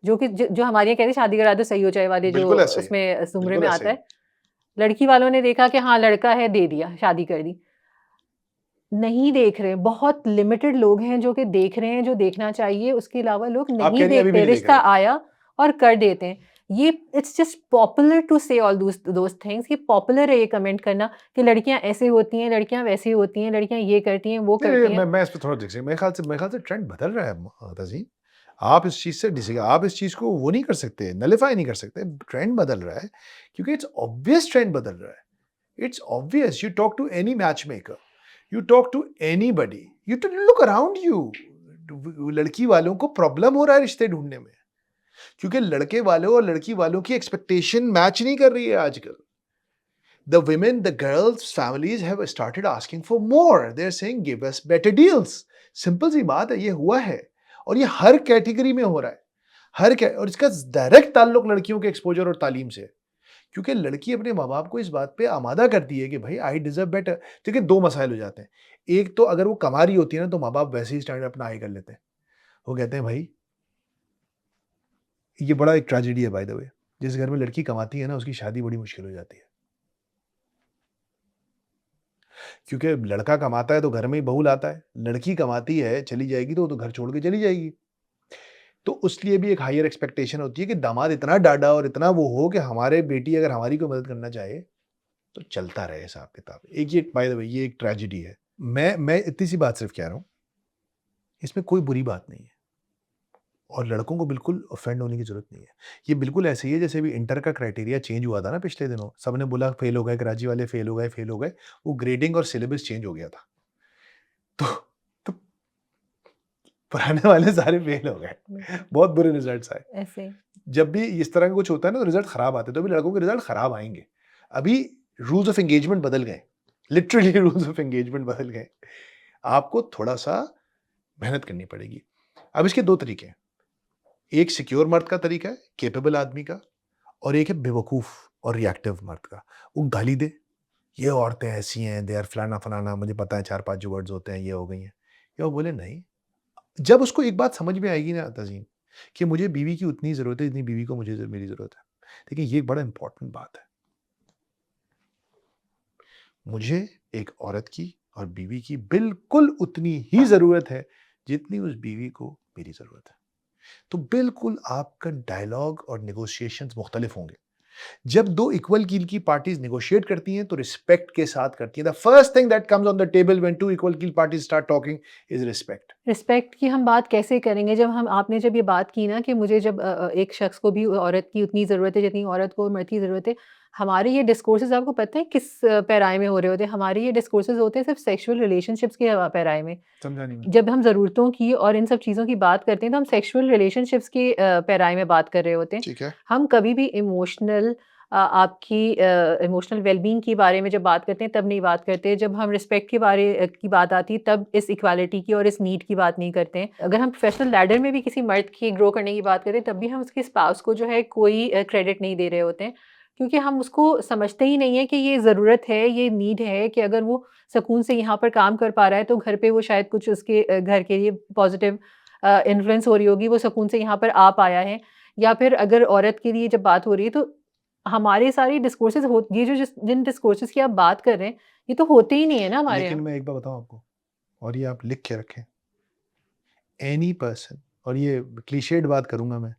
Speaker 2: जो कि जो हमारे यहाँ कहते हैं शादी करा दो सही हो जाए वाले, जो
Speaker 1: बिल्कुल ऐसे ही है,
Speaker 2: उसमें ज़ुमरे
Speaker 1: बिल्कुल
Speaker 2: में
Speaker 1: ऐसे
Speaker 2: आता
Speaker 1: ही है।
Speaker 2: है। लड़की वालों ने देखा कि हाँ, लड़का है, दे दिया, शादी कर दी। नहीं देख रहे, बहुत लिमिटेड लोग हैं जो कि देख रहे हैं जो देखना चाहिए, उसके अलावा लोग
Speaker 1: आप
Speaker 2: नहीं
Speaker 1: कह रही हैं अभी भी
Speaker 2: देखते,
Speaker 1: नहीं देख
Speaker 2: रिश्ता
Speaker 1: रहे।
Speaker 2: आया और कर देते हैं। ये इट्स जस्ट पॉपुलर टू से ऑल दोज़ थिंग्स, ये पॉपुलर है ये कमेंट करना कि लड़कियाँ ऐसे होती हैं, लड़कियाँ वैसी होती हैं, लड़कियाँ ये करती हैं, वो
Speaker 1: नहीं, नहीं,
Speaker 2: करती हैं।
Speaker 1: मैं इस पे थोड़ा डिसएग्री, मेरे ख्याल से ट्रेंड बदल रहा है तज़ीन। आप इस चीज़ से डिसएग्री, आप इस चीज़ को वो नहीं कर सकते, नलिफ़ाई नहीं कर सकते। ट्रेंड बदल रहा है क्योंकि इट्स ऑब्वियस ट्रेंड बदल रहा है। It's obvious, you talk to any matchmaker, you talk to anybody, you to look around you. लड़की वालों को प्रॉब्लम हो रहा है रिश्ते ढूँढने में, क्योंकि लड़के वालों और लड़की वालों की एक्सपेक्टेशन मैच नहीं कर रही है आजकल। The women, the girls' families have started asking for more. They're saying, give us better deals. Simple सी बात है, ये हुआ है और ये हर कैटेगरी में हो रहा है। और इसका डायरेक्ट ताल्लुक लड़कियों के एक्सपोजर और तालीम से है, क्योंकि लड़की अपने माँ बाप को इस बात पे आमादा करती है कि भाई आई डिजर्व बेटर। देखिए दो मसाइल हो जाते हैं। एक तो अगर वो कमा रही होती है ना तो माँ बाप वैसे ही स्टैंडर्ड अपना हाई कर लेते हैं। वो कहते हैं भाई ये बड़ा एक ट्रेजेडी है बाय द वे। जिस घर में लड़की कमाती है ना, उसकी शादी बड़ी मुश्किल हो जाती है। क्योंकि लड़का कमाता है तो घर में ही बहू लाता है, लड़की कमाती है, चली जाएगी तो वो तो घर छोड़ के चली जाएगी। तो उसलिए भी एक हायर एक्सपेक्टेशन होती है कि दामाद इतना डाढ़ा और इतना वो हो कि हमारे बेटी अगर हमारी कोई मदद करना चाहे, तो चलता रहे हिसाब-किताब। एक ये बाय द वे ये एक ट्रेजेडी है। मैं इतनी सी बात सिर्फ कह रहा हूँ, इसमें कोई बुरी बात नहीं है और लड़कों को बिल्कुल ऑफेंड होने की ज़रूरत नहीं है। ये बिल्कुल ऐसे ही है जैसे अभी इंटर का क्राइटेरिया चेंज हुआ था ना पिछले दिनों, सबने बोला फेल हो गए, कराची वाले फेल हो गए, फेल हो गए। वो ग्रेडिंग और सिलेबस चेंज हो गया था। तो तो पुराने वाले सारे फेल हो गए।
Speaker 2: बिल्कुल,
Speaker 1: बहुत बुरे रिजल्ट्स आए।
Speaker 2: ऐसे।
Speaker 1: जब भी इस तरह का कुछ होता है ना तो रिजल्ट खराब आते हैं, तो अभी लड़कों के रिजल्ट खराब आएँगे। अभी रूल्स ऑफ एंगेजमेंट बदल गए। लिटरली रूल्स ऑफ एंगेजमेंट बदल गए। आपको थोड़ा-सा मेहनत करनी पड़ेगी। अब इसके 2 तरीके हैं। एक सिक्योर मर्द का तरीका है, कैपेबल आदमी का, और एक है बेवकूफ़ और रिएक्टिव मर्द का। वो गाली दे, ये औरतें ऐसी हैं, दे आर फलाना-फलाना, मुझे पता है 4-5 जो वर्ड्स होते हैं, ये हो गई हैं। या वो बोले नहीं, जब उसको एक बात समझ में आएगी ना तज़ीन, कि मुझे बीवी की उतनी ज़रूरत है जितनी बीवी को मुझे मेरी ज़रूरत है। देखिए ये एक बड़ा इम्पोर्टेंट बात है। मुझे एक औरत की और बीवी की बिल्कुल उतनी ही ज़रूरत है, जितनी उस बीवी को मेरी ज़रूरत है। तो बिल्कुल आपका डायलॉग और नेगोशिएशंस मुख्तलिफ होंगे। जब 2 इक्वल कील की पार्टीज नेगोशिएट करती हैं तो रिस्पेक्ट के साथ करती हैं। The first thing that comes on the table when 2 equal keel parties start talking is respect.
Speaker 2: Respect की हम बात कैसे करेंगे जब हम आपने जब ये बात की ना कि मुझे जब एक शख्स को भी औरत की उतनी ज़रूरत है जितनी औरत को मर्द की ज़रूरत है। हमारे ये डिस्कोर्सेज़ आपको पता है किस पैराए में हो रहे होते हैं? हमारे ये डिस्कोर्सेज़ होते हैं सिर्फ़ सेक्सुअल रिलेशनशिप्स के पैराए में।
Speaker 1: समझा नहीं मैं।
Speaker 2: जब हम ज़रूरतों की और इन सब चीज़ों की बात करते हैं तो हम सेक्सुअल रिलेशनशिप्स के पैराए में बात कर रहे होते हैं।
Speaker 1: ठीक है।
Speaker 2: हम कभी भी इमोशनल आपकी इमोशनल वेलबीइंग के बारे में जब बात करते हैं तब नहीं बात करते। जब हम रिस्पेक्ट के बारे की बात आती है तब इस इक्वालिटी की और इस नीड की बात नहीं करते हैं। अगर हम प्रोफेशनल लैडर में भी किसी मर्द की ग्रो करने की बात करें तब भी हम उसके स्पाउस को जो है कोई क्रेडिट नहीं दे रहे होते हैं। क्योंकि हम उसको समझते ही नहीं है कि ये ज़रूरत है, ये नीड है कि अगर वो सुकून से यहाँ पर काम कर पा रहा है तो घर पे वो शायद कुछ उसके घर के लिए पॉजिटिव इन्फ्लुएंस हो रही होगी, वो सुकून से यहाँ पर आ पाया है। या फिर अगर औरत के लिए जब बात हो रही है तो हमारे सारे डिस्कोर्सेज़ हो ये जो जिन डिस्कोर्सेज़ की आप बात कर रहे हैं, ये तो होते ही नहीं है ना हमारे
Speaker 1: लेकिन
Speaker 2: यहाँ।
Speaker 1: मैं एक बात बताऊं आपको, और ये आप लिख के रखें। एनी पर्सन, और ये क्लीशेड बात करूंगा मैं,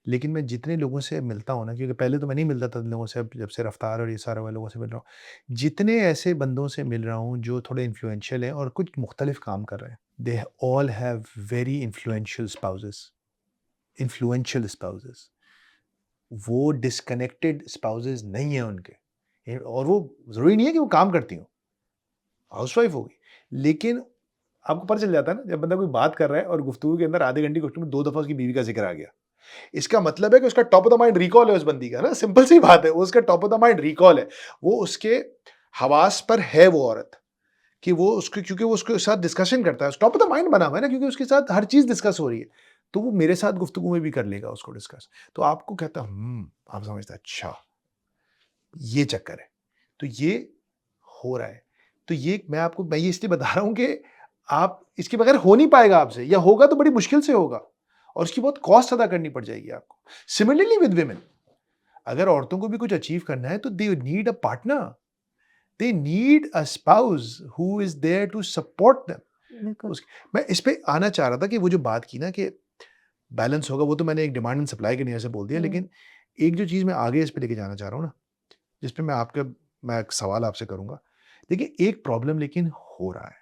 Speaker 1: लेकिन मैं जितने लोगों से मिलता हूँ ना, क्योंकि पहले तो मैं नहीं मिलता था लोगों से, अब जब से रफ्तार और ये सारे वाले लोगों से मिल रहा हूँ, जितने ऐसे बंदों से मिल रहा हूँ जो थोड़े इन्फ्लुएंशियल हैं और कुछ मुख्तलिफ काम कर रहे हैं, they all have very influential spouses. वो डिस्कनेक्टेड स्पाउसेस नहीं है उनके। और वो ज़रूरी नहीं है कि वो काम करती हों, हाउसवाइफ होगी, लेकिन आपको पता चल जाता है ना जब बंदा कोई बात कर रहा है और गुफ्तगू के अंदर आधे घंटे की गुफ्तगू में 2 दफ़ा उसकी बीवी का ज़िक्र आ गया। इसका मतलब है कि उसका top of the mind recall है उस बंदी का ना, सिंपल सी बात है, वो उसका top of the mind recall है। वो उसके हवास पर है वो औरत, कि वो उसके, क्योंकि वो उसके साथ डिस्कशन करता है, टॉप ऑफ द माइंड बना हुआ है ना, क्योंकि उसके साथ हर चीज़ डिस्कस हो रही है। तो वो मेरे साथ गुफ्तगू में भी कर लेगा उसको डिस्कस। तो आपको कहता है आप समझते हैं अच्छा, ये चक्कर है। तो ये हो रहा है। तो ये मैं ये इसलिए बता रहा हूँ कि आप इसके बगैर हो नहीं पाएगा आपसे, या होगा तो बड़ी मुश्किल से होगा और उसकी बहुत कॉस्ट अदा करनी पड़ जाएगी आपको। सिमिलरली विद विमेन, अगर औरतों को भी कुछ अचीव करना है तो they need a partner, they need a spouse who is there to support them.
Speaker 2: बिल्कुल।
Speaker 1: मैं इस पे आना चाह रहा था कि वो जो बात की ना कि बैलेंस होगा, वो तो मैंने एक डिमांड एंड सप्लाई के लिए से बोल दिया,
Speaker 2: हुँ।
Speaker 1: लेकिन एक जो चीज़ मैं आगे इस पे लेके जाना चाह रहा हूँ ना, जिस पे मैं एक सवाल आपसे करूँगा। देखिए एक प्रॉब्लम लेकिन हो रहा है।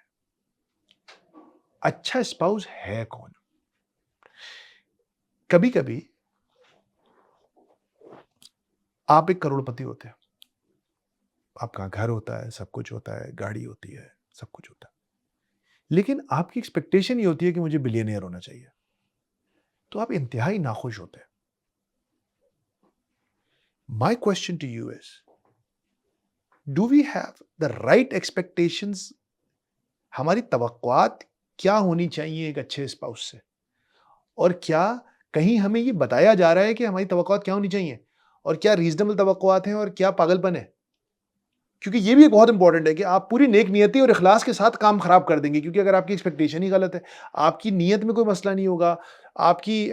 Speaker 1: अच्छा स्पाउस है कौन? कभी-कभी आप एक करोड़पति होते हैं। आपका घर होता है, सब कुछ होता है, गाड़ी होती है, सब कुछ होता है। लेकिन आपकी एक्सपेक्टेशन ये होती है कि मुझे बिलियनियर होना चाहिए। तो आप इंतहाई नाखुश होते हैं। My question to you is, do we have the right expectations? हमारी तवक्कुआत क्या होनी चाहिए एक अच्छे स्पाउस से? और क्या कहीं हमें ये बताया जा रहा है कि हमारी तवक्कुआत क्या होनी चाहिए? और क्या रीज़नेबल तवक्कुआत हैं और क्या पागलपन है? क्योंकि ये भी एक बहुत इंपॉर्टेंट है कि आप पूरी नेक नियति और इखलास के साथ काम खराब कर देंगे, क्योंकि अगर आपकी एक्सपेक्टेशन ही गलत है, आपकी नीयत में कोई मसला नहीं होगा, आपकी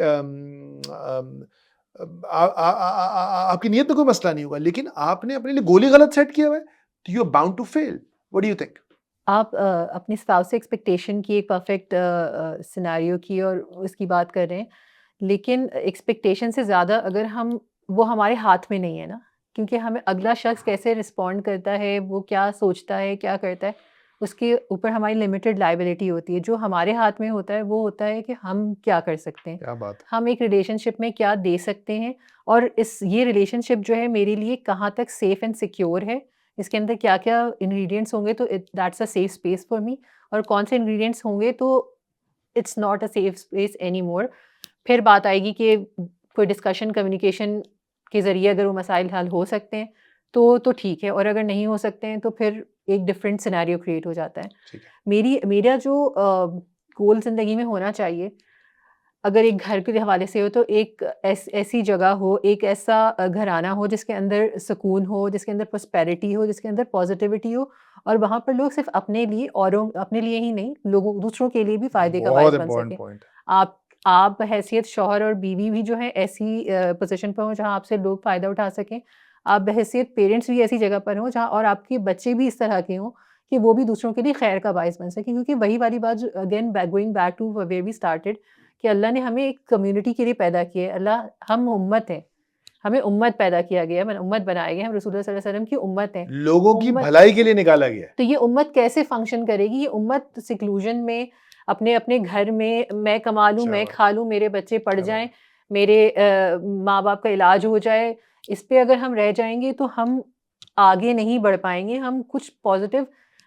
Speaker 1: आपकी नीयत में कोई मसला नहीं होगा, लेकिन आपने अपने लिए गोली गलत सेट किया हुआ है, तो you are bound to fail. What do you think?
Speaker 2: आप अपनी स्पाउस से एक्सपेक्टेशन की एक परफेक्ट सिनेरियो की और उसकी बात कर रहे हैं, लेकिन एक्सपेक्टेशन से ज़्यादा अगर हम वो हमारे हाथ में नहीं है ना, क्योंकि हमें अगला शख्स कैसे रिस्पॉन्ड करता है, वो क्या सोचता है, क्या करता है, उसके ऊपर हमारी लिमिटेड लायबिलिटी होती है। जो हमारे हाथ में होता है, वो होता है कि हम क्या कर सकते हैं,
Speaker 1: क्या बात है।
Speaker 2: हम एक रिलेशनशिप में क्या दे सकते हैं और ये रिलेशनशिप जो है मेरे लिए कहाँ तक सेफ़ एंड सिक्योर है, इसके अंदर क्या-क्या इंग्रीडिएंट्स होंगे तो that's a safe space for me, और कौन से इंग्रीडिएंट्स होंगे तो it's not a safe space anymore. फिर बात आएगी कि कोई डिस्कशन, कम्युनिकेशन के ज़रिए अगर वो मसाइल हल हो सकते हैं, तो ठीक है, और अगर नहीं हो सकते हैं, तो फिर एक डिफरेंट सिनेरियो क्रिएट हो जाता है।
Speaker 1: ठीक है।
Speaker 2: मेरा जो गोल ज़िंदगी में होना चाहिए, अगर एक घर के हवाले से हो, तो एक ऐसी जगह हो, एक ऐसा घराना हो जिसके अंदर सुकून हो, जिसके अंदर प्रॉस्पेरिटी हो, जिसके अंदर पॉज़िटिविटी हो, और वहाँ पर लोग सिर्फ़ अपने लिए, औरों अपने लिए ही नहीं, लोगों दूसरों के लिए भी फ़ायदे का
Speaker 1: बहुत
Speaker 2: बायस बन
Speaker 1: इंपॉर्टेंट
Speaker 2: सकें।
Speaker 1: पॉइंट।
Speaker 2: आप हैसियत शौहर और बीवी भी जो है ऐसी पोज़ीशन पर हों जहाँ आपसे लोग फ़ायदा उठा सकें। आप बहैसियत पेरेंट्स भी ऐसी जगह पर हों जहाँ, और आपके बच्चे भी इस तरह के हों कि वो भी दूसरों के लिए खैर का बायस बन सकें। क्योंकि वही वाली बात, जो again going back to where we started, कि अल्लाह ने हमें एक कम्युनिटी के लिए पैदा किया है। हम उम्मत हैं, हमें उम्मत पैदा किया गया है, उम्मत बनाए गए हैं, हम रसूलुल्लाह सल्लल्लाहु अलैहि वसल्लम की उम्मत हैं।
Speaker 1: लोगों की
Speaker 2: उम्मत
Speaker 1: भलाई के लिए निकाला गया है।
Speaker 2: तो ये उम्मत कैसे फ़ंक्शन करेगी? ये उम्मत सिक्लूज़न में, अपने-अपने घर में, मैं कमा लूँ,
Speaker 1: क्या
Speaker 2: मैं
Speaker 1: बात
Speaker 2: खा लूँ, मेरे बच्चे पढ़
Speaker 1: क्या बात
Speaker 2: जाएँ, मेरे माँ-बाप का इलाज हो जाए, इस पे अगर हम रह जाएँगे तो हम आगे नहीं बढ़ पाएँगे, हम कुछ पॉज़िटिव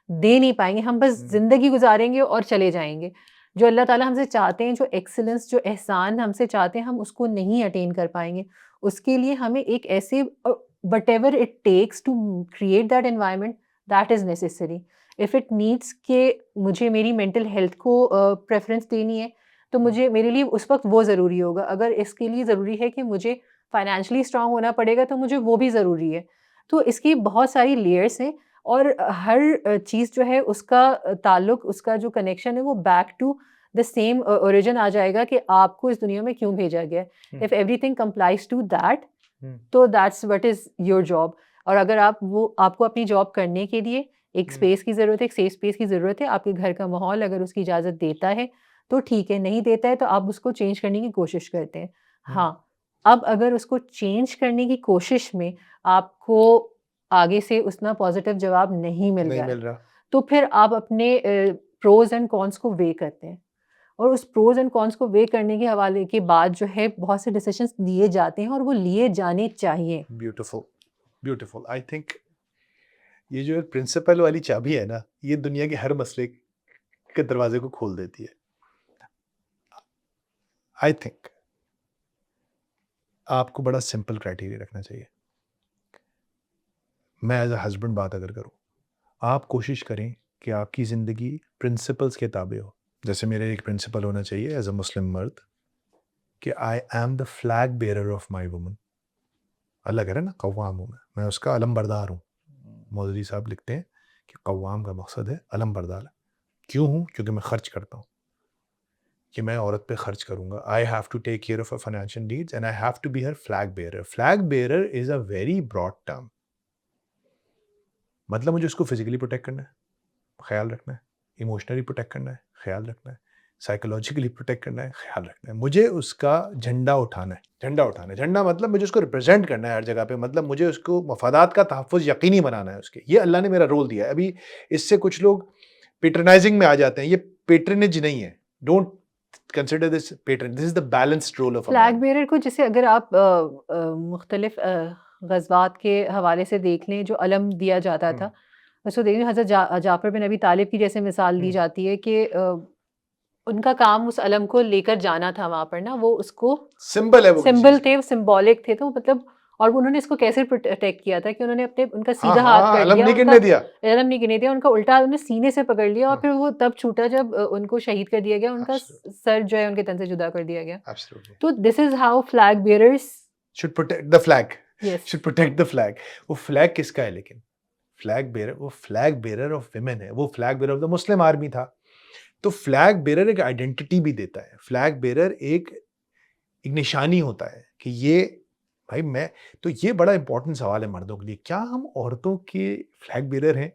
Speaker 2: दे नहीं पाएँगे, हम बस
Speaker 1: हुँ,
Speaker 2: ज़िंदगी गुज़ारेंगे और चले जाएँगे। जो अल्लाह ताला हमसे चाहते हैं, जो एक्सीलेंस, जो एहसान हमसे चाहते हैं, हम उसको नहीं अटेन कर पाएँगे। उसके लिए हमें एक ऐसे whatever it takes to create that environment, that is necessary. If it needs के मुझे मेरी मेंटल हेल्थ को प्रेफ़रेंस देनी है, तो
Speaker 1: हुँ,
Speaker 2: मुझे मेरे लिए उस वक़्त वो ज़रूरी होगा। अगर इसके लिए ज़रूरी है कि मुझे फाइनेंशियली स्ट्रॉन्ग होना पड़ेगा, तो मुझे वो भी ज़रूरी है। तो इसकी बहुत सारी लेयर्स हैं, और हर चीज़ जो है उसका ताल्लुक, उसका जो कनेक्शन है, वो back to the same origin आ जाएगा कि आपको इस दुनिया में क्यों भेजा गया है।
Speaker 1: हुँ,
Speaker 2: इफ एवरीथिंग कंप्लाइज़ टू दैट,
Speaker 1: हुँ,
Speaker 2: तो that's what is your job. और अगर आपको अपनी जॉब करने के लिए एक
Speaker 1: हुँ,
Speaker 2: स्पेस की ज़रूरत है, एक सेफ स्पेस की ज़रूरत है, आपके घर का माहौल अगर उसकी इजाज़त देता है, तो ठीक है, नहीं देता है तो आप उसको चेंज करने की कोशिश करते हैं।
Speaker 1: हुँ,
Speaker 2: हाँ, अब अगर उसको चेंज करने की कोशिश में आपको आगे से उतना पॉज़िटिव जवाब नहीं मिल
Speaker 1: नहीं
Speaker 2: रहा है,
Speaker 1: मिल रहा।
Speaker 2: तो फिर आप अपने प्रोज़ एंड कॉन्स को वेइ करते हैं। और उस प्रोज़ एंड कॉन्स को वेइ करने के हवाले के बाद जो है, बहुत से डिसीज़न्स लिए जाते हैं, और वो लिए जाने चाहिए।
Speaker 1: Beautiful, beautiful. आई थिंक ये जो प्रिंसिपल वाली चाबी है ना, ये दुनिया के हर मसले के दरवाजे को खोल देती है। आई थिंक आपको बड़ा सिंपल क्राइटेरिया रखना चाहिए। मैं एज़ अ हस्बैंड बात अगर करूँ, आप कोशिश करें कि आपकी ज़िंदगी प्रिंसिपल्स के ताबे हो। जैसे मेरे एक प्रिंसिपल होना चाहिए एज़ अ मुस्लिम मर्द कि I am the flag bearer of my woman. Allah कह रहा है ना, कव्वाम हूँ मैं उसका अलमबरदार हूँ। मौलवी साहब लिखते हैं कि कव्वाम का मकसद है अलमबरदार। क्यों हूँ? क्योंकि मैं खर्च करता हूँ, कि मैं औरत पे खर्च करूँगा। I have to take care of her financial needs and I have to be her flag bearer. Flag bearer is a very broad term. मतलब मुझे उसको फिज़िकली प्रोटेक्ट करना है, ख़्याल रखना है, इमोशनली प्रोटेक्ट करना है, ख़्याल रखना है, साइकोलॉजिकली प्रोटेक्ट करना है, ख़्याल रखना है। मुझे उसका झंडा उठाना है, झंडा उठाना है। झंडा मतलब मुझे उसको रिप्रेज़ेंट करना है हर जगह पे, मतलब मुझे उसको मफ़ादात का तहफ़्फ़ुज़ यकीनी बनाना है उसके। ये अल्लाह ने मेरा रोल दिया है। अभी इससे कुछ लोग पैट्रोनाइज़िंग में आ जाते हैं, ये पैट्रनेज नहीं है। Don't consider this patron, this is the balanced role of a
Speaker 2: flag
Speaker 1: man.
Speaker 2: Bearer को, जैसे अगर आप मुख्तलिफ ग़ज़वात के हवाले से देख लें, जो अलम दिया जाता
Speaker 1: हुँ,
Speaker 2: था, उसको देखें, हज़रत जाफ़र बिन अबी तालिब की जैसे मिसाल दी
Speaker 1: हुँ।
Speaker 2: जाती है कि उनका काम उस अलम को लेकर जाना था वहाँ पर ना, वो उसको
Speaker 1: सिंबल है वो किसी
Speaker 2: सिंबल
Speaker 1: चीज़ का।
Speaker 2: थे, वो सिंबॉलिक थे, तो मतलब, और वो उन्होंने इसको कैसे प्रोटेक्ट किया था कि उन्होंने उनका
Speaker 1: हाँ,
Speaker 2: सीधा हाथ
Speaker 1: हाँ,
Speaker 2: कर
Speaker 1: अलम
Speaker 2: लिया,
Speaker 1: नहीं
Speaker 2: उनका
Speaker 1: गिनने दिया।
Speaker 2: इल्म नहीं गिने दिया, उनका उल्टा उन्होंने सीने से पकड़ लिया, और
Speaker 1: हाँ,
Speaker 2: फिर वो तब छूटा जब उनको शहीद कर दिया गया, उनका
Speaker 1: एब्सोल्यूटली,
Speaker 2: सर जो है उनके तन से जुदा कर दिया गया।
Speaker 1: एब्सोल्यूटली।
Speaker 2: तो this is how flag bearers.
Speaker 1: Should protect the flag,
Speaker 2: yes.
Speaker 1: Should protect the flag. वो फ्लैग किसका है लेकिन? वो फ्लैग बेयरर ऑफ वुमेन है। वो flag bearer of the Muslim army था। तो फ्लैग बेयरर एक आइडेंटिटी भी देता है। फ्लैग बेयरर एक एक निशानी होता है कि ये भाई मैं तो ये बड़ा इंपॉर्टेंट सवाल है मर्दों के लिए, क्या हम औरतों के फ्लैग बेरर हैं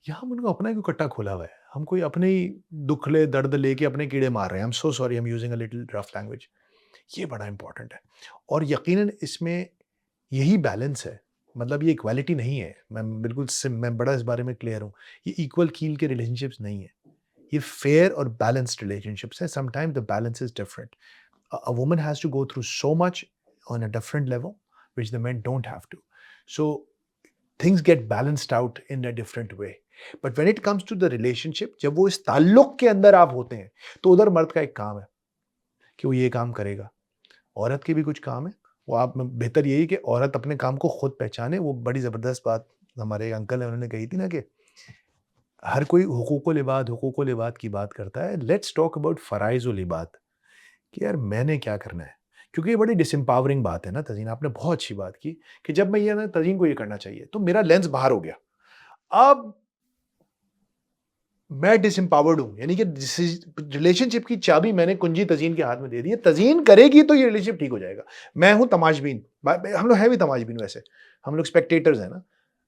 Speaker 1: या हम उनको अपना क्यों कट्टा खोला हुआ है? हम कोई अपने ही दुखले दर्द लेके अपने कीड़े मार रहे हैं। I am so sorry, I am using a little rough language. ये बड़ा इंपॉर्टेंट है और यकीनन इसमें यही बैलेंस है। मतलब ये इक्वालिटी नहीं है। मैं बड़ा इस बारे में क्लियर हूँ। ये इक्वल कील के रिलेशनशिप्स नहीं है। ये फेयर और बैलेंस्ड रिलेशनशिप्स हैं। Sometimes the balance is different. A woman has to go through so much on a different level, which the men don't have to. So things get balanced out in a different way. But when it comes to the relationship, जब वो इस ताल्लुक के अंदर आप होते हैं, तो उधर मर्द का एक काम है कि वो ये काम करेगा। औरत के भी कुछ काम है। वो आप में बेहतर यही कि औरत अपने काम को खुद पहचाने। वो बड़ी ज़बरदस्त बात हमारे एक अंकल हैं, उन्होंने कही थी ना कि हर कोई हुकूकुल इबाद की बात करता है। लेट्स टॉक अबाउट फ़राइज़ुल इबाद कि यार मैंने क्या करना है? क्योंकि ये बड़ी डिसएम्पावरिंग बात है ना तज़ीन, आपने बहुत अच्छी बात की कि जब मैं ये ना तज़ीन को ये करना चाहिए, तो मेरा लेंस बाहर हो गया। अब मैं डिसएम्पावर्ड हूँ, यानी कि रिलेशनशिप की चाबी मैंने कुंजी तज़ीन के हाथ में दे दी है। तज़ीन करेगी तो ये रिलेशनशिप ठीक हो जाएगा। मैं हूँ तमाशबीन, हम लोग हैं भी तमाशबीन वैसे, हम लोग स्पेक्टेटर्स हैं ना।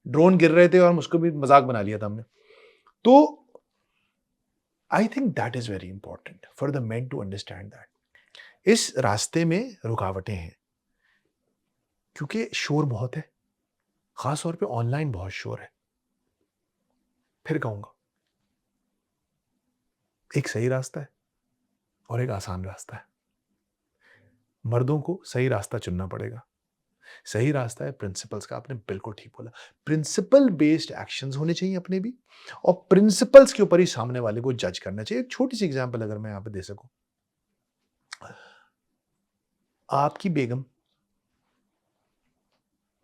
Speaker 1: ड्रोन गिर रहे थे और हम उसको भी मज़ाक बना लिया था हमने। तो I think that is very important for the men to understand that. इस रास्ते में रुकावटें हैं क्योंकि शोर बहुत है, खास तौर पे ऑनलाइन बहुत शोर है। फिर कहूंगा एक सही रास्ता है और एक आसान रास्ता है। मर्दों को सही रास्ता चुनना पड़ेगा। सही रास्ता है प्रिंसिपल्स का। आपने बिल्कुल ठीक बोला। प्रिंसिपल बेस्ड एक्शंस होने चाहिए अपने भी, और प्रिंसिपल्स के ऊपर ही सामने वाले को जज करना चाहिए। एक छोटी सी एग्जांपल अगर मैं यहां पे दे सकूं, आपकी बेगम,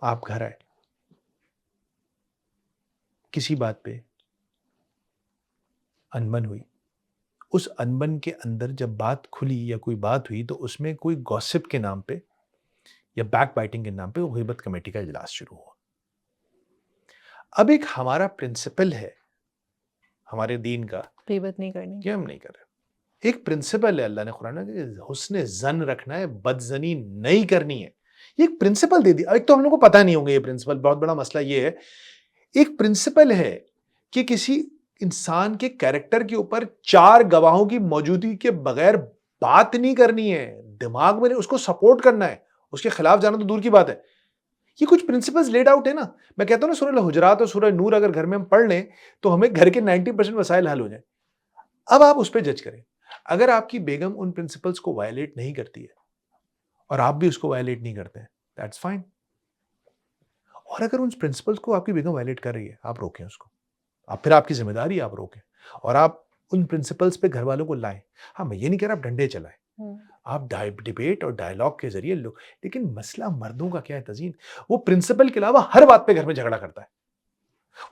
Speaker 1: आप घर आए, किसी बात पे अनबन हुई, उस अनबन के अंदर जब बात खुली या कोई बात हुई तो उसमें कोई गॉसिप के नाम पे या बैक बाइटिंग के नाम पे वो ग़ीबत कमेटी का इजलास शुरू हुआ। अब एक हमारा प्रिंसिपल है हमारे दीन का
Speaker 2: गीबत नहीं करनी।
Speaker 1: कि हम नहीं कर रहे। एक प्रिंसिपल है अल्लाह ने कुरान में, हुस्न जन रखना है, बदजनी नहीं करनी है। ये एक प्रिंसिपल दे दिया। एक तो हम लोग को पता नहीं होंगे ये प्रिंसिपल, बहुत बड़ा मसला ये है। एक प्रिंसिपल है कि किसी इंसान के कैरेक्टर के ऊपर 4 गवाहों की मौजूदगी के बगैर बात नहीं करनी है। दिमाग में नहीं, उसको सपोर्ट करना है। उसके खिलाफ जाना तो दूर की बात है। ये कुछ प्रिंसिपल्स लेड आउट है ना। मैं कहता हूं ना, सूरह हुजरात और सूरह नूर अगर घर में हम पढ़ लें तो हमें घर के 90% मसाइल हल हो जाए। अब आप उस पर जज करें। अगर आपकी बेगम उन प्रिंसिपल्स को वायलेट नहीं करती है और आप भी उसको वायलेट नहीं करते हैं, दैट्स फाइन। और अगर उन प्रिंसिपल्स को आपकी बेगम वायलेट कर रही है, आप रोकें उसको। आप फिर आपकी जिम्मेदारी है, आप रोकें और आप उन प्रिंसिपल्स पे घर वालों को लाएं। हाँ, मैं ये नहीं कह रहा आप डंडे चलाएं, आप डिबेट और डायलॉग के जरिए लो। लेकिन मसला मर्दों का क्या है तजीन, वो प्रिंसिपल के अलावा हर बात पे घर में झगड़ा करता है।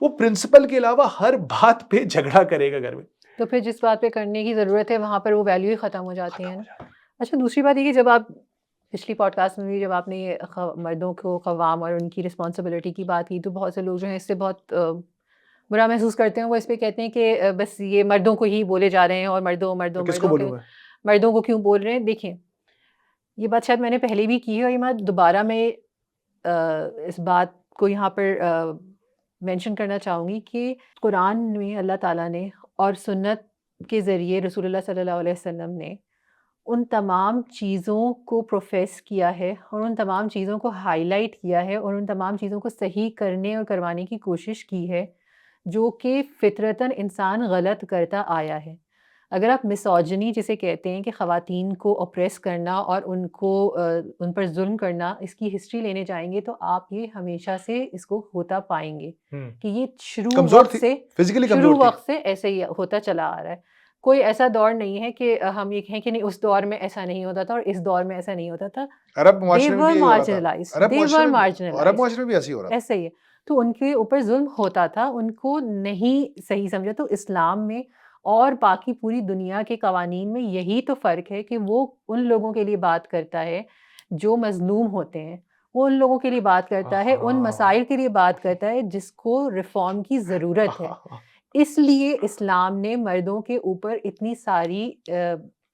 Speaker 1: वो प्रिंसिपल के अलावा हर बात पे झगड़ा करेगा घर में।
Speaker 2: तो फिर जिस बात पे करने की ज़रूरत है वहाँ पर वो वैल्यू ही ख़त्म हो जाती है ना। अच्छा, दूसरी बात ये कि जब आप पिछली पॉडकास्ट में भी जब आपने ये मर्दों को क़वाम और उनकी रिस्पॉन्सिबिलिटी की बात की, तो बहुत से लोग जो हैं इससे बहुत बुरा महसूस करते हैं। वो इस पे कहते हैं कि बस ये मर्दों को ही बोले जा रहे हैं और मर्दों मर्दों
Speaker 1: किसको
Speaker 2: मर्दों
Speaker 1: बोलूं
Speaker 2: के
Speaker 1: मैं?
Speaker 2: मर्दों को क्यों बोल रहे हैं। देखिए, ये बात शायद मैंने पहले भी की है और ये मैं दोबारा में इस बात को यहाँ पर मेंशन करना चाहूँगी कि कुरान में अल्लाह ताला ने और सुन्नत के ज़रिए रसूलुल्लाह सल्लल्लाहु अलैहि वसल्लम ने उन तमाम चीज़ों को प्रोफेस किया है और उन तमाम चीज़ों को हाईलाइट किया है और उन तमाम चीज़ों को सही करने और करवाने की कोशिश की है, जो कि फ़ितरतन इंसान गलत करता आया है। अगर आप मिसोजिनी जिसे कहते हैं कि ख़वातीन को ऑप्रेस करना और उनको उन पर ज़ुल्म करना, इसकी हिस्ट्री लेने जाएँगे तो आप ये हमेशा से इसको होता पाएँगे कि ये
Speaker 1: कमजोर थी, फिजिकली
Speaker 2: शुरू
Speaker 1: कमजोर थी।
Speaker 2: वक़्त से ऐसे ही होता चला आ रहा है। कोई ऐसा दौर नहीं है कि हम ये कहें कि नहीं उस दौर में ऐसा नहीं होता था और इस दौर में ऐसा नहीं होता था।
Speaker 1: अरब
Speaker 2: दे
Speaker 1: मुआशरे में
Speaker 2: वर
Speaker 1: भी यही हो रहा था।
Speaker 2: मार्जिनलाइज्ड,
Speaker 1: अरब
Speaker 2: दे वर
Speaker 1: मुआशरे में
Speaker 2: मार्जिनलाइज्ड,
Speaker 1: भी ऐसे ही हो रहा था।
Speaker 2: ऐसा ही है। तो उनके ऊपर ज़ुल्म होता था, उनको नहीं सही समझा। तो इस्लाम में और बाकी पूरी दुनिया के कवानीन में यही तो फ़र्क है कि वो उन लोगों के लिए बात करता है जो मज़लूम होते हैं। वो उन लोगों के लिए बात करता है, उन मसाइल के लिए बात करता है जिसको रिफ़ॉर्म की ज़रूरत है। इसलिए इस्लाम ने मर्दों के ऊपर इतनी सारी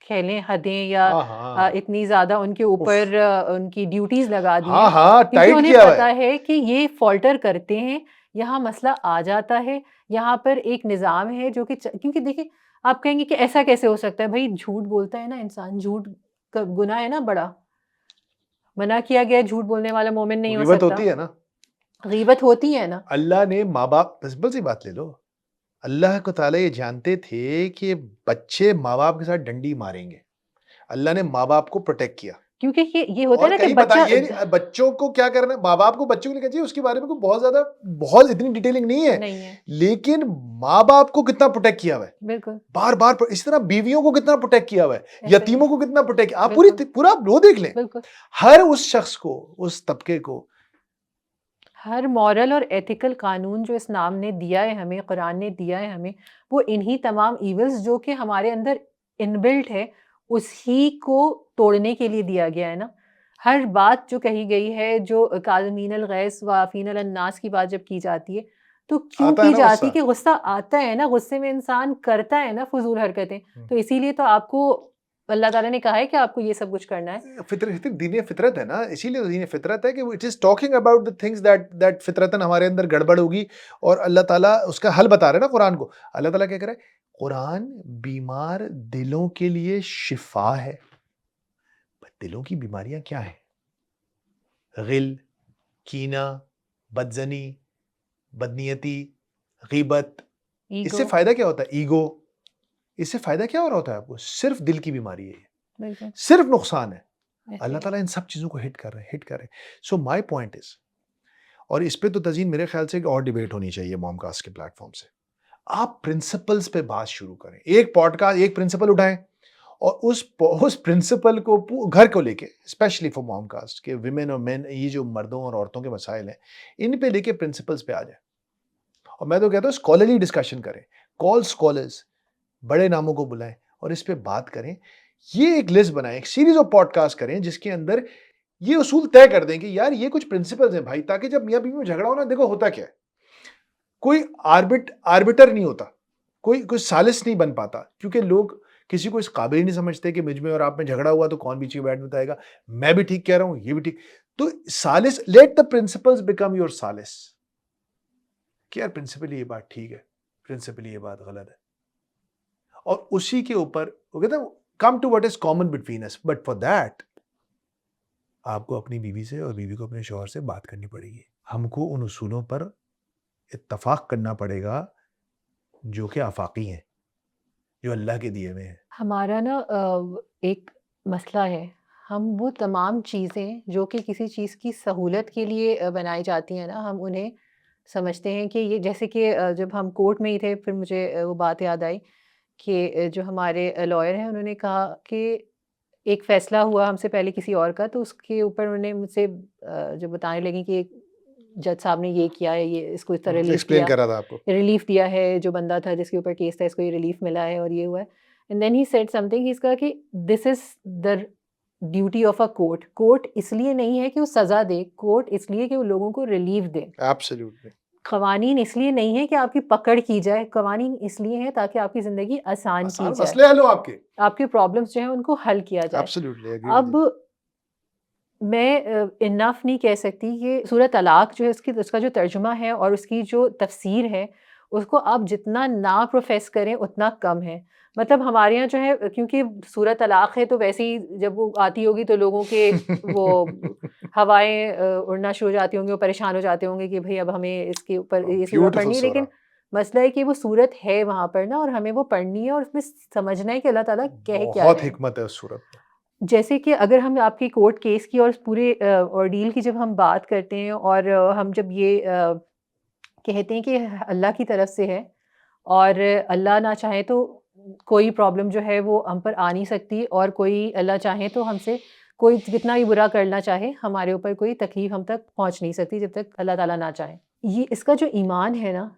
Speaker 2: कह लें हदें या
Speaker 1: हाँ
Speaker 2: इतनी ज़्यादा उनके
Speaker 1: उफ,
Speaker 2: ऊपर उनकी ड्यूटीज़ लगा दी
Speaker 1: हाँ
Speaker 2: हैं
Speaker 1: हाँ
Speaker 2: क्योंकि
Speaker 1: टाइट
Speaker 2: उन्हें
Speaker 1: किया हुआ
Speaker 2: पता
Speaker 1: है।
Speaker 2: है कि ये फ़ॉल्टर करते हैं, यहाँ मसला आ जाता है, यहाँ पर एक निज़ाम है जो कि क्योंकि देखिए आप कहेंगे कि ऐसा कैसे हो सकता है? भई झूठ बोलता है ना इंसान, झूठ का गुनाह है ना बड़ा, मना किया गया है झूठ बोलने वाला मोमिन नहीं हो
Speaker 1: ग़ीबत
Speaker 2: सकता,
Speaker 1: होती है ना।
Speaker 2: ग़ीबत होती है ना।
Speaker 1: अल्लाह ने माँ-बाप, सिंपल सी बात ले लो। अल्लाह को ताला ये जानते थे कि बच्चे माँ-बाप के साथ डंडी मारेंगे। अल्लाह ने माँ-बाप को प्रोटेक्ट किया।
Speaker 2: क्योंकि ये होता है
Speaker 1: और
Speaker 2: ना कि
Speaker 1: कहीं
Speaker 2: बच्चा
Speaker 1: बताइए बच्चों को क्या करना है, माँ-बाप को बच्चों को नहीं कहना चाहिए, उसके बारे में कोई बहुत इतनी डिटेलिंग नहीं है।
Speaker 2: नहीं है,
Speaker 1: लेकिन माँ-बाप को कितना प्रोटेक्ट किया हुआ है।
Speaker 2: बिल्कुल,
Speaker 1: बार-बार इस तरह बीवियों को कितना प्रोटेक्ट किया हुआ है,
Speaker 2: ऐसा ही है,
Speaker 1: यतीमों को कितना प्रोटेक्ट, आप
Speaker 2: बिल्कुल,
Speaker 1: पूरा वो देख लें।
Speaker 2: बिल्कुल।
Speaker 1: हर उस शख्स को, उस तबके को
Speaker 2: हर मॉरल और एथिकल कानून जो इस्लाम ने दिया है हमें, कुरान ने दिया है हमें, वो इन्हीं तमाम ईविल्स जो कि हमारे अंदर इनबिल्ट है, उसी को तोड़ने के लिए दिया गया है ना। हर बात जो कही गई है, जो काज़िमीनल गैज़ व आफ़ीनल अन्नास की बात जब की जाती है, तो क्यों
Speaker 1: आता है
Speaker 2: की
Speaker 1: ना
Speaker 2: जाती है
Speaker 1: गुस्सा।
Speaker 2: कि गुस्सा आता है ना, गुस्से में इंसान करता है ना फ़ुज़ूल हरकतें।
Speaker 1: हुँ।
Speaker 2: तो इसीलिए तो आपको अल्लाह ताला ने कहा है कि आपको ये सब कुछ करना है।
Speaker 1: दीन फितरत है ना, इसीलिए तो दीन फितरत है कि it is talking about the things that फितरतन हमारे अंदर गड़बड़ होगी, और अल्लाह ताला उसका हल बता रहे हैं ना कुरान को। अल्लाह ताला क्या कर रहा है, कुरान बीमार दिलों के लिए शिफा है। दिलों की बीमारियां क्या है? गिल, कीना, बदजनी, बदनीयती, गीबत।
Speaker 2: ईगो,
Speaker 1: इससे फायदा क्या होता है? ईगो। इससे फायदा क्या हो रहा होता है आपको? सिर्फ दिल की बीमारी है ये,
Speaker 2: बिल्कुल,
Speaker 1: सिर्फ नुकसान है।
Speaker 2: ऐसे
Speaker 1: अल्लाह
Speaker 2: ही है।
Speaker 1: ताला इन सब चीज़ों को हिट कर रहे हैं। सो माय पॉइंट इज़, और इस पे तो तज़ीन मेरे ख़्याल से एक और डिबेट होनी चाहिए मॉमकास्ट के प्लेटफ़ॉर्म से। आप प्रिंसिपल्स पे बात शुरू करें। एक पॉडकास्ट, एक प्रिंसिपल उठाएँ और उस प्रिंसिपल को घर को लेके, स्पेशली फॉर मॉमकास्ट के वुमेन और मेन, ये जो मर्दों और औरतों के मसाइल हैं, इन पे लेके प्रिंसिपल्स पे आ जाएँ। और मैं तो कहता हूँ स्कॉलरली डिस्कशन करें। कॉल स्कॉलर्स, बड़े नामों को बुलाएँ और इस पे बात करें। ये एक लिस्ट बनाएँ, एक सीरीज़ ऑफ पॉडकास्ट करें जिसके अंदर ये उसूल तय कर दें कि यार ये कुछ प्रिंसिपल्स हैं भाई, ताकि जब मियाँ-बीवी में झगड़ा हो ना, देखो होता क्या है, कोई आर्बिटर नहीं होता, कोई सालिस नहीं बन पाता, क्योंकि लोग किसी को इस काबिल ही नहीं समझते कि मुझ में और आप में झगड़ा हुआ तो कौन बीच में बैठ बताएगा, मैं भी ठीक कह रहा हूँ, ये भी ठीक। तो सालिस, let the principles become your सालिस, कि यार प्रिंसिपली ये बात ठीक है, प्रिंसिपली ये बात गलत है, और उसी के ऊपर वो कहते हैं come to what is common between us, but for that आपको अपनी बीवी से और बीवी को अपने शौहर से बात करनी पड़ेगी। हमको उन उसूलों पर इत्तफाक करना पड़ेगा जो कि आफाकी हैं, जो अल्लाह के दिए हुए हैं।
Speaker 2: हमारा ना एक मसला है, हम वो तमाम चीज़ें जो कि किसी चीज़ की सहूलत के लिए बनाई जाती हैं ना, हम उन्हें समझते हैं कि ये जैसे कि जब हम कोर्ट में ही थे, फिर मुझे वो बात याद आई कि जो हमारे लॉयर हैं, उन्होंने कहा कि एक फ़ैसला हुआ हमसे पहले किसी और का, तो उसके ऊपर उन्होंने मुझसे जो बताने लगी कि जज साहब ने ये किया है, ये इसको इस तरह
Speaker 1: एक्सप्लेन कर रहा था आपको।
Speaker 2: रिलीफ़ दिया है, जो बंदा था जिसके ऊपर केस था, इसको ये रिलीफ़ मिला है और ये हुआ है। And then he said something, इसका कि this is the duty of a court. Court इसलिए नहीं है कि वो सज़ा दे, कोर्ट इसलिए कि वो लोगों को रिलीफ़ दे।
Speaker 1: एब्सोल्युटली।
Speaker 2: क़वानीन इसलिए नहीं है कि आपकी पकड़ की जाए, क़वानीन इसलिए हैं ताकि आपकी ज़िंदगी आसान की
Speaker 1: आसान
Speaker 2: जाए,
Speaker 1: मसले हल हो आपके।
Speaker 2: आपके प्रॉब्लम्स जो हैं उनको हल किया जाए।
Speaker 1: एब्सोल्युटली एग्री विद
Speaker 2: अब
Speaker 1: यू।
Speaker 2: मैं इनफ नहीं कह सकती कि सूरह तलाक जो है उसका जो तर्जुमा है और उसकी जो तफ़सीर है, उसको आप जितना ना प्रोफ़ेस करें उतना कम है। मतलब हमारे यहाँ जो है क्योंकि सूरह तलाक है तो वैसे ही जब वो आती होगी तो लोगों के वो हवाएँ उड़ना शुरू हो जाती होंगी, वो परेशान हो जाते होंगे कि भई अब हमें इसके ऊपर ये सूरह
Speaker 1: ब्यूटीफुल
Speaker 2: पढ़नी है।
Speaker 1: सूरा।
Speaker 2: लेकिन मसला है कि वो सूरत है वहाँ पर ना और हमें वो पढ़नी है और उसमें समझना है कि अल्लाह ताला कह क्या
Speaker 1: बहुत
Speaker 2: रहे हैं।
Speaker 1: हिकमत है उस सूरत में।
Speaker 2: जैसे कि अगर हम आपकी कोर्ट केस की और उस पूरे ऑर्डील की जब हम बात करते हैं और हम जब ये कहते हैं कि अल्लाह की तरफ से है और अल्लाह ना चाहे तो कोई प्रॉब्लम जो है वो हम पर आ नहीं सकती और कोई अल्लाह चाहे तो हमसे कोई कितना भी बुरा करना चाहे हमारे ऊपर कोई तकलीफ हम तक पहुंच नहीं सकती जब तक अल्लाह ताला ना चाहे। ये इसका जो ईमान है ना,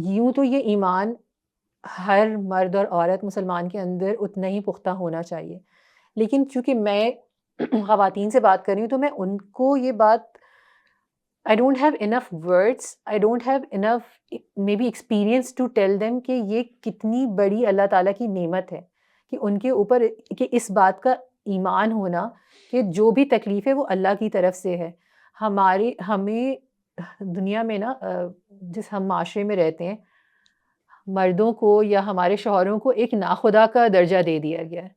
Speaker 2: यूं तो ये ईमान हर मर्द और औरत मुसलमान के अंदर उतना ही पुख्ता होना चाहिए, लेकिन चूँकि मैं ख़वातीन से बात कर रही हूँ, तो मैं उनको ये बात I don't have enough words, I don't have enough maybe experience to tell them कि ये कितनी बड़ी अल्लाह ताला की नेमत है, कि उनके ऊपर कि इस बात का ईमान होना कि जो भी तकलीफ़ है वो अल्लाह की तरफ से है। हमें दुनिया में ना जिस हम माशरे में रहते हैं, मर्दों को या हमारे शौहरों को एक नाखुदा का दर्जा दे दिया गया है,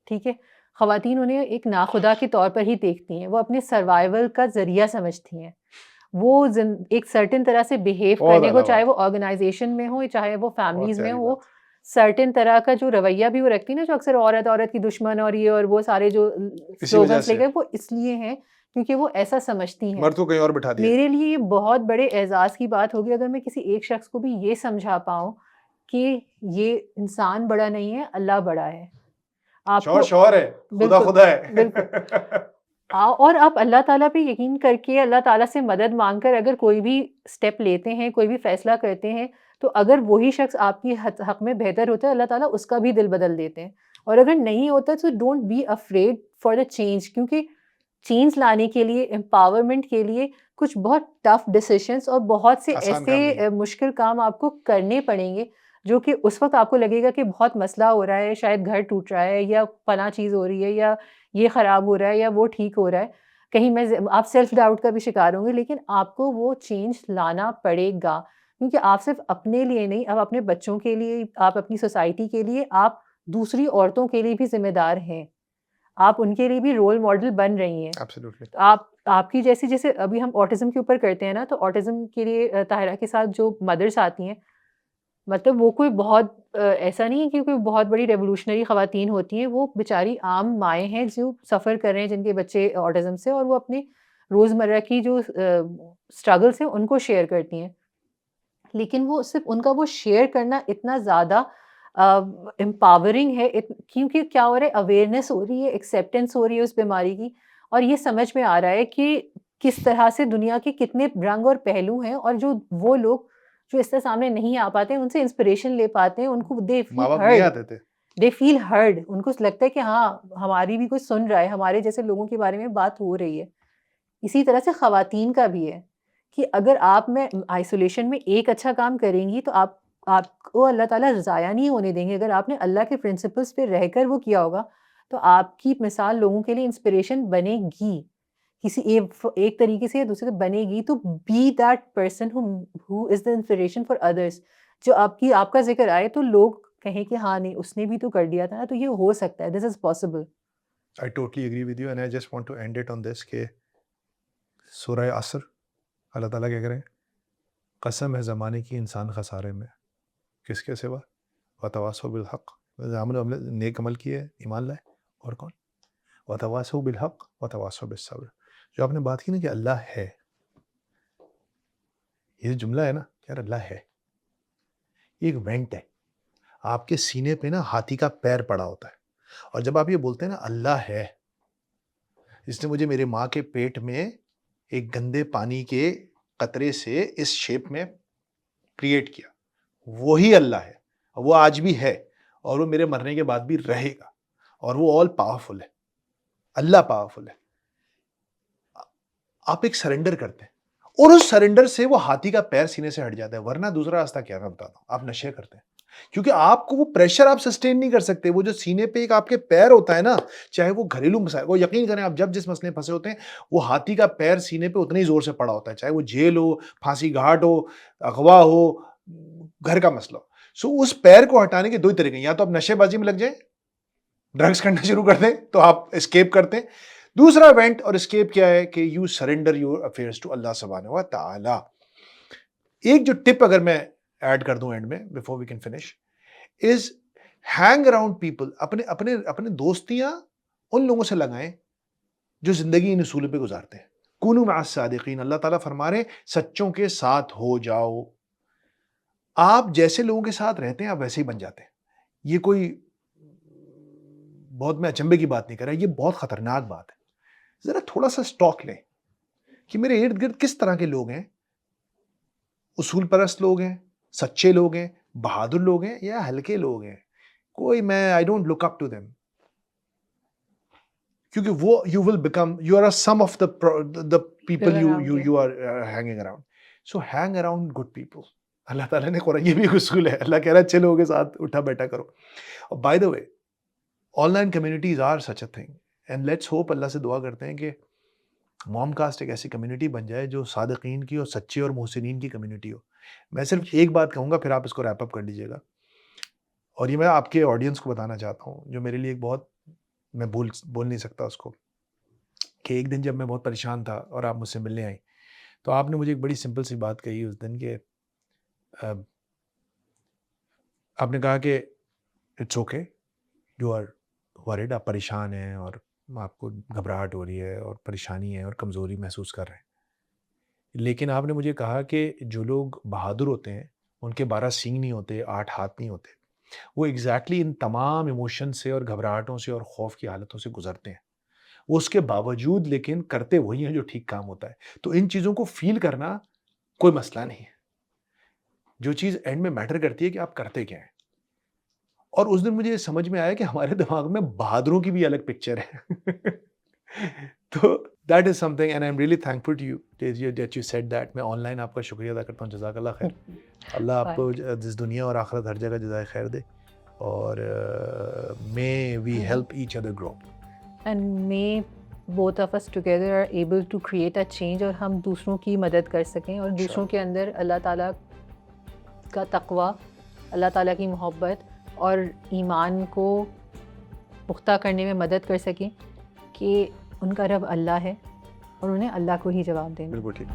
Speaker 2: ठीक है? ख़वातीन उन्हें एक नाखुदा के तौर पर ही देखती हैं, वो अपने सर्वाइवल का ज़रिया समझती हैं। वो एक सर्टेन तरह से बिहेव
Speaker 1: बहुत
Speaker 2: करने को,
Speaker 1: आला
Speaker 2: चाहे
Speaker 1: बात,
Speaker 2: वो ऑर्गेनाइज़ेशन में हो, चाहे वो
Speaker 1: बहुत
Speaker 2: फैमिलीज़ में
Speaker 1: प्यारी
Speaker 2: हो,
Speaker 1: बात।
Speaker 2: वो सर्टेन तरह का जो रवैया भी वो रखती है ना, जो अक्सर औरत की दुश्मन और ये और वो सारे जो
Speaker 1: इसी वजह
Speaker 2: स्लोगन्स
Speaker 1: से
Speaker 2: लेकर, वो इसलिए हैं क्योंकि वो ऐसा समझती हैं।
Speaker 1: मर्द को कहीं और बिठा दिया गया।
Speaker 2: मेरे लिए ये बहुत बड़े एज़ाज़ की बात होगी अगर मैं किसी एक शख्स को भी ये समझा पाऊँ कि ये इंसान बड़ा नहीं है, अल्लाह बड़ा है।
Speaker 1: शौहर
Speaker 2: आपको
Speaker 1: शौहर है, खुदा
Speaker 2: बिल्कुल,
Speaker 1: खुदा है।
Speaker 2: बिल्कुल। और आप अल्लाह ताला पे यकीन करके अल्लाह ताला से मदद माँग कर अगर कोई भी स्टेप लेते हैं, कोई भी फ़ैसला करते हैं, तो अगर वही शख्स आपकी हक़ में बेहतर होता है, अल्लाह ताला उसका भी दिल बदल देते हैं। और अगर नहीं होता तो don't be afraid for the change, क्योंकि चेंज लाने के लिए, एम्पावरमेंट के लिए कुछ बहुत टफ़ डिसीज़न्स और बहुत से
Speaker 1: आसान
Speaker 2: ऐसे
Speaker 1: काम नहीं है।
Speaker 2: मुश्किल काम आपको करने पड़ेंगे, जो कि उस वक़्त आपको लगेगा कि बहुत मसला हो रहा है, शायद घर टूट रहा है या फलाँ चीज़ हो रही है या ये ख़राब हो रहा है या वो ठीक हो रहा है। कहीं आप सेल्फ डाउट का भी शिकार होंगे, लेकिन आपको वो चेंज लाना पड़ेगा। क्योंकि आप सिर्फ़ अपने लिए नहीं, आप अपने बच्चों के लिए, आप अपनी सोसाइटी के लिए, आप दूसरी औरतों के लिए भी ज़िम्मेदार हैं। आप उनके लिए भी रोल मॉडल बन रही हैं।
Speaker 1: एब्सोल्युटली।
Speaker 2: तो आपकी जैसी, जैसे अभी हम ऑटिज़्म के ऊपर करते हैं ना, तो ऑटिज़्म के लिए ताहिरा के साथ जो मदर्स आती हैं, मतलब वो कोई बहुत ऐसा नहीं है कि कोई बहुत बड़ी रेवोल्यूशनरी ख़वातीन होती हैं, वो बेचारी आम माएँ हैं जो सफ़र कर रहे हैं, जिनके बच्चे ऑटिज़्म से, और वो अपनी रोज़मर्रा की जो स्ट्रगल्स हैं, उनको शेयर करती हैं। लेकिन वो सिर्फ़ उनका वो शेयर करना इतना ज़्यादा एम्पावरिंग है, क्योंकि क्या हो रहा है, अवेयरनेस हो रही है, एक्सेप्टेंस हो रही है उस बीमारी की, और ये समझ में आ रहा है कि किस तरह से दुनिया के कितने रंग और पहलू हैं, और जो वो लोग जो इससे सामने नहीं आ पाते हैं, उनसे इंस्पिरेशन ले पाते हैं, उनको
Speaker 1: माँ-बाप नहीं आते थे।
Speaker 2: दे फील हर्ड, उनको लगता है कि हाँ, हमारी भी कोई सुन रहा है, हमारे जैसे लोगों के बारे में बात हो रही है। इसी तरह से ख़वातीन का भी है कि अगर आप में आइसोलेशन में एक अच्छा काम करेंगी, तो आपको अल्लाह ताला ज़ाया नहीं होने देंगे। अगर आपने अल्लाह के प्रिंसिपल्स पे रहकर वो किया होगा, तो आपकी मिसाल लोगों के लिए इंस्पिरेशन बनेगी। किसी एक तरीके से या दूसरे से बनेगी, तो be that person who is the inspiration for others. जो आपका ज़िक्र आए तो लोग कहें कि हाँ, नहीं उसने भी तो कर दिया था ना, तो ये हो सकता है, this is possible.
Speaker 1: I totally agree with you and I just want to end it on this के सूरह असर, अल्लाह ताला क्या कह रहे हैं? कसम है ज़माने की इंसान खसारे में, किसके सिवा? वतवासौ बिल हक़, हमने नेक अमल किए, ईमान लाए, और कौन? वतवासौ बिल हक़ वतवासौ बिस सब्र। जो आपने बात की ना कि अल्लाह है, ये जो जुमला है ना, यार अल्लाह है, ये एक वेंट है। आपके सीने पे ना हाथी का पैर पड़ा होता है, और जब आप ये बोलते हैं ना अल्लाह है, इसने मुझे मेरे माँ के पेट में एक गंदे पानी के कतरे से इस शेप में क्रिएट किया, वही अल्लाह है, और वो आज भी है, और वो मेरे मरने के बाद भी रहेगा, और वो ऑल पावरफुल है, अल्लाह पावरफुल है। आप एक सरेंडर करते हैं, और उस सरेंडर से वो हाथी का पैर सीने से हट जाता है, वरना दूसरा रास्ता क्या है मैं बताता हूँ, आप नशे करते हैं। क्योंकि आपको वो प्रेशर आप सस्टेन नहीं कर सकते, वो जो सीने पे एक आपके पैर होता है ना, चाहे वो घरेलू मसाइल, वो यकीन करें आप जब जिस मसले में फंसे होते हैं, वो हाथी का पैर सीने पे उतने ही जोर से पड़ा होता है, चाहे वो जेल हो, फांसी घाट हो, अगवा हो, घर का मसला हो। सो उस पैर को हटाने के दो ही तरीके हैं, या तो आप नशेबाजी में लग जाए, ड्रग्स करना शुरू कर दें, तो आप एस्केप करते हैं। दूसरा वेंट और एस्केप क्या है कि you surrender your affairs to Allah सुब्हानहू व तआला। एक जो टिप अगर मैं ऐड कर दूं एंड में, before we can finish, is hang around people, अपने अपने अपने दोस्तियां उन लोगों से लगाएं जो जिंदगी इन उसूलों पे गुजारते हैं। कुनू मअस सादिकीन, अल्लाह ताला फरमा रहे सच्चों के साथ हो जाओ। आप जैसे लोगों के साथ रहते हैं आप वैसे ही बन जाते हैं। ये कोई बहुत मैं अचंभे की बात नहीं कर रहा, ये बहुत खतरनाक बात है। जरा थोड़ा सा स्टॉक लें कि मेरे इर्द गिर्द किस तरह के लोग हैं, उसूल परस्त लोग हैं, सच्चे लोग हैं, बहादुर लोग हैं, या हल्के लोग हैं। कोई मैं I don't look up to them, क्योंकि वो you will become, you are a sum of the people you are hanging around. So hang around good people. Allah ताला ने कुरान, ये भी एक उसूल है, अल्लाह कह रहा है अच्छे लोगों के साथ उठा बैठा करो। और by the way, online communities are such a thing and let's hope, Allah से दुआ करते हैं कि मॉमकास्ट एक ऐसी कम्युनिटी बन जाए जो सादिकीन की और सच्चे और मोहसिनीन की कम्युनिटी हो। मैं सिर्फ एक बात कहूँगा, फिर आप इसको रैप अप कर लीजिएगा, और ये मैं आपके ऑडियंस को बताना चाहता हूँ, जो मेरे लिए एक बहुत, मैं बोल नहीं सकता उसको, कि एक दिन जब मैं बहुत परेशान था और आप मुझसे मिलने आई, तो आपने मुझे एक बड़ी सिंपल सी बात कही उस दिन कि आपने कहा कि it's okay, you are worried, आप परेशान हैं और आपको घबराहट हो रही है और परेशानी है और कमज़ोरी महसूस कर रहे हैं। लेकिन आपने मुझे कहा कि जो लोग बहादुर होते हैं, उनके 12 सींग नहीं होते, 8 हाथ नहीं होते। वो एग्ज़ैक्टली इन तमाम इमोशन से और घबराहटों से और खौफ की हालतों से गुज़रते हैं। वो उसके बावजूद लेकिन करते वही हैं जो ठीक काम होता है। तो इन चीज़ों को फ़ील करना कोई मसला नहीं है। जो चीज़ एंड में मैटर करती है कि आप करते क्या हैं। और उस दिन मुझे ये समझ में आया कि हमारे दिमाग में बहादुरों की भी अलग पिक्चर है। तो that is something and I am really thankful to you that you said that. मैं ऑनलाइन आपका शुक्रिया अदा करता हूँ। जज़ाकल्लाह खैर। अल्लाह आपको इस दुनिया और आखिरत हर जगह जज़ाए खैर दे, और may we help each other grow.
Speaker 2: And may both of us together are able to create a change, और हम दूसरों की मदद कर सकें और दूसरों के अंदर अल्लाह ताला का तक़वा, अल्लाह ताला की मोहब्बत और ईमान को पुख्ता करने में मदद कर सकें कि उनका रब अल्लाह है और उन्हें अल्लाह को ही जवाब देना।
Speaker 1: बिल्कुल ठीक।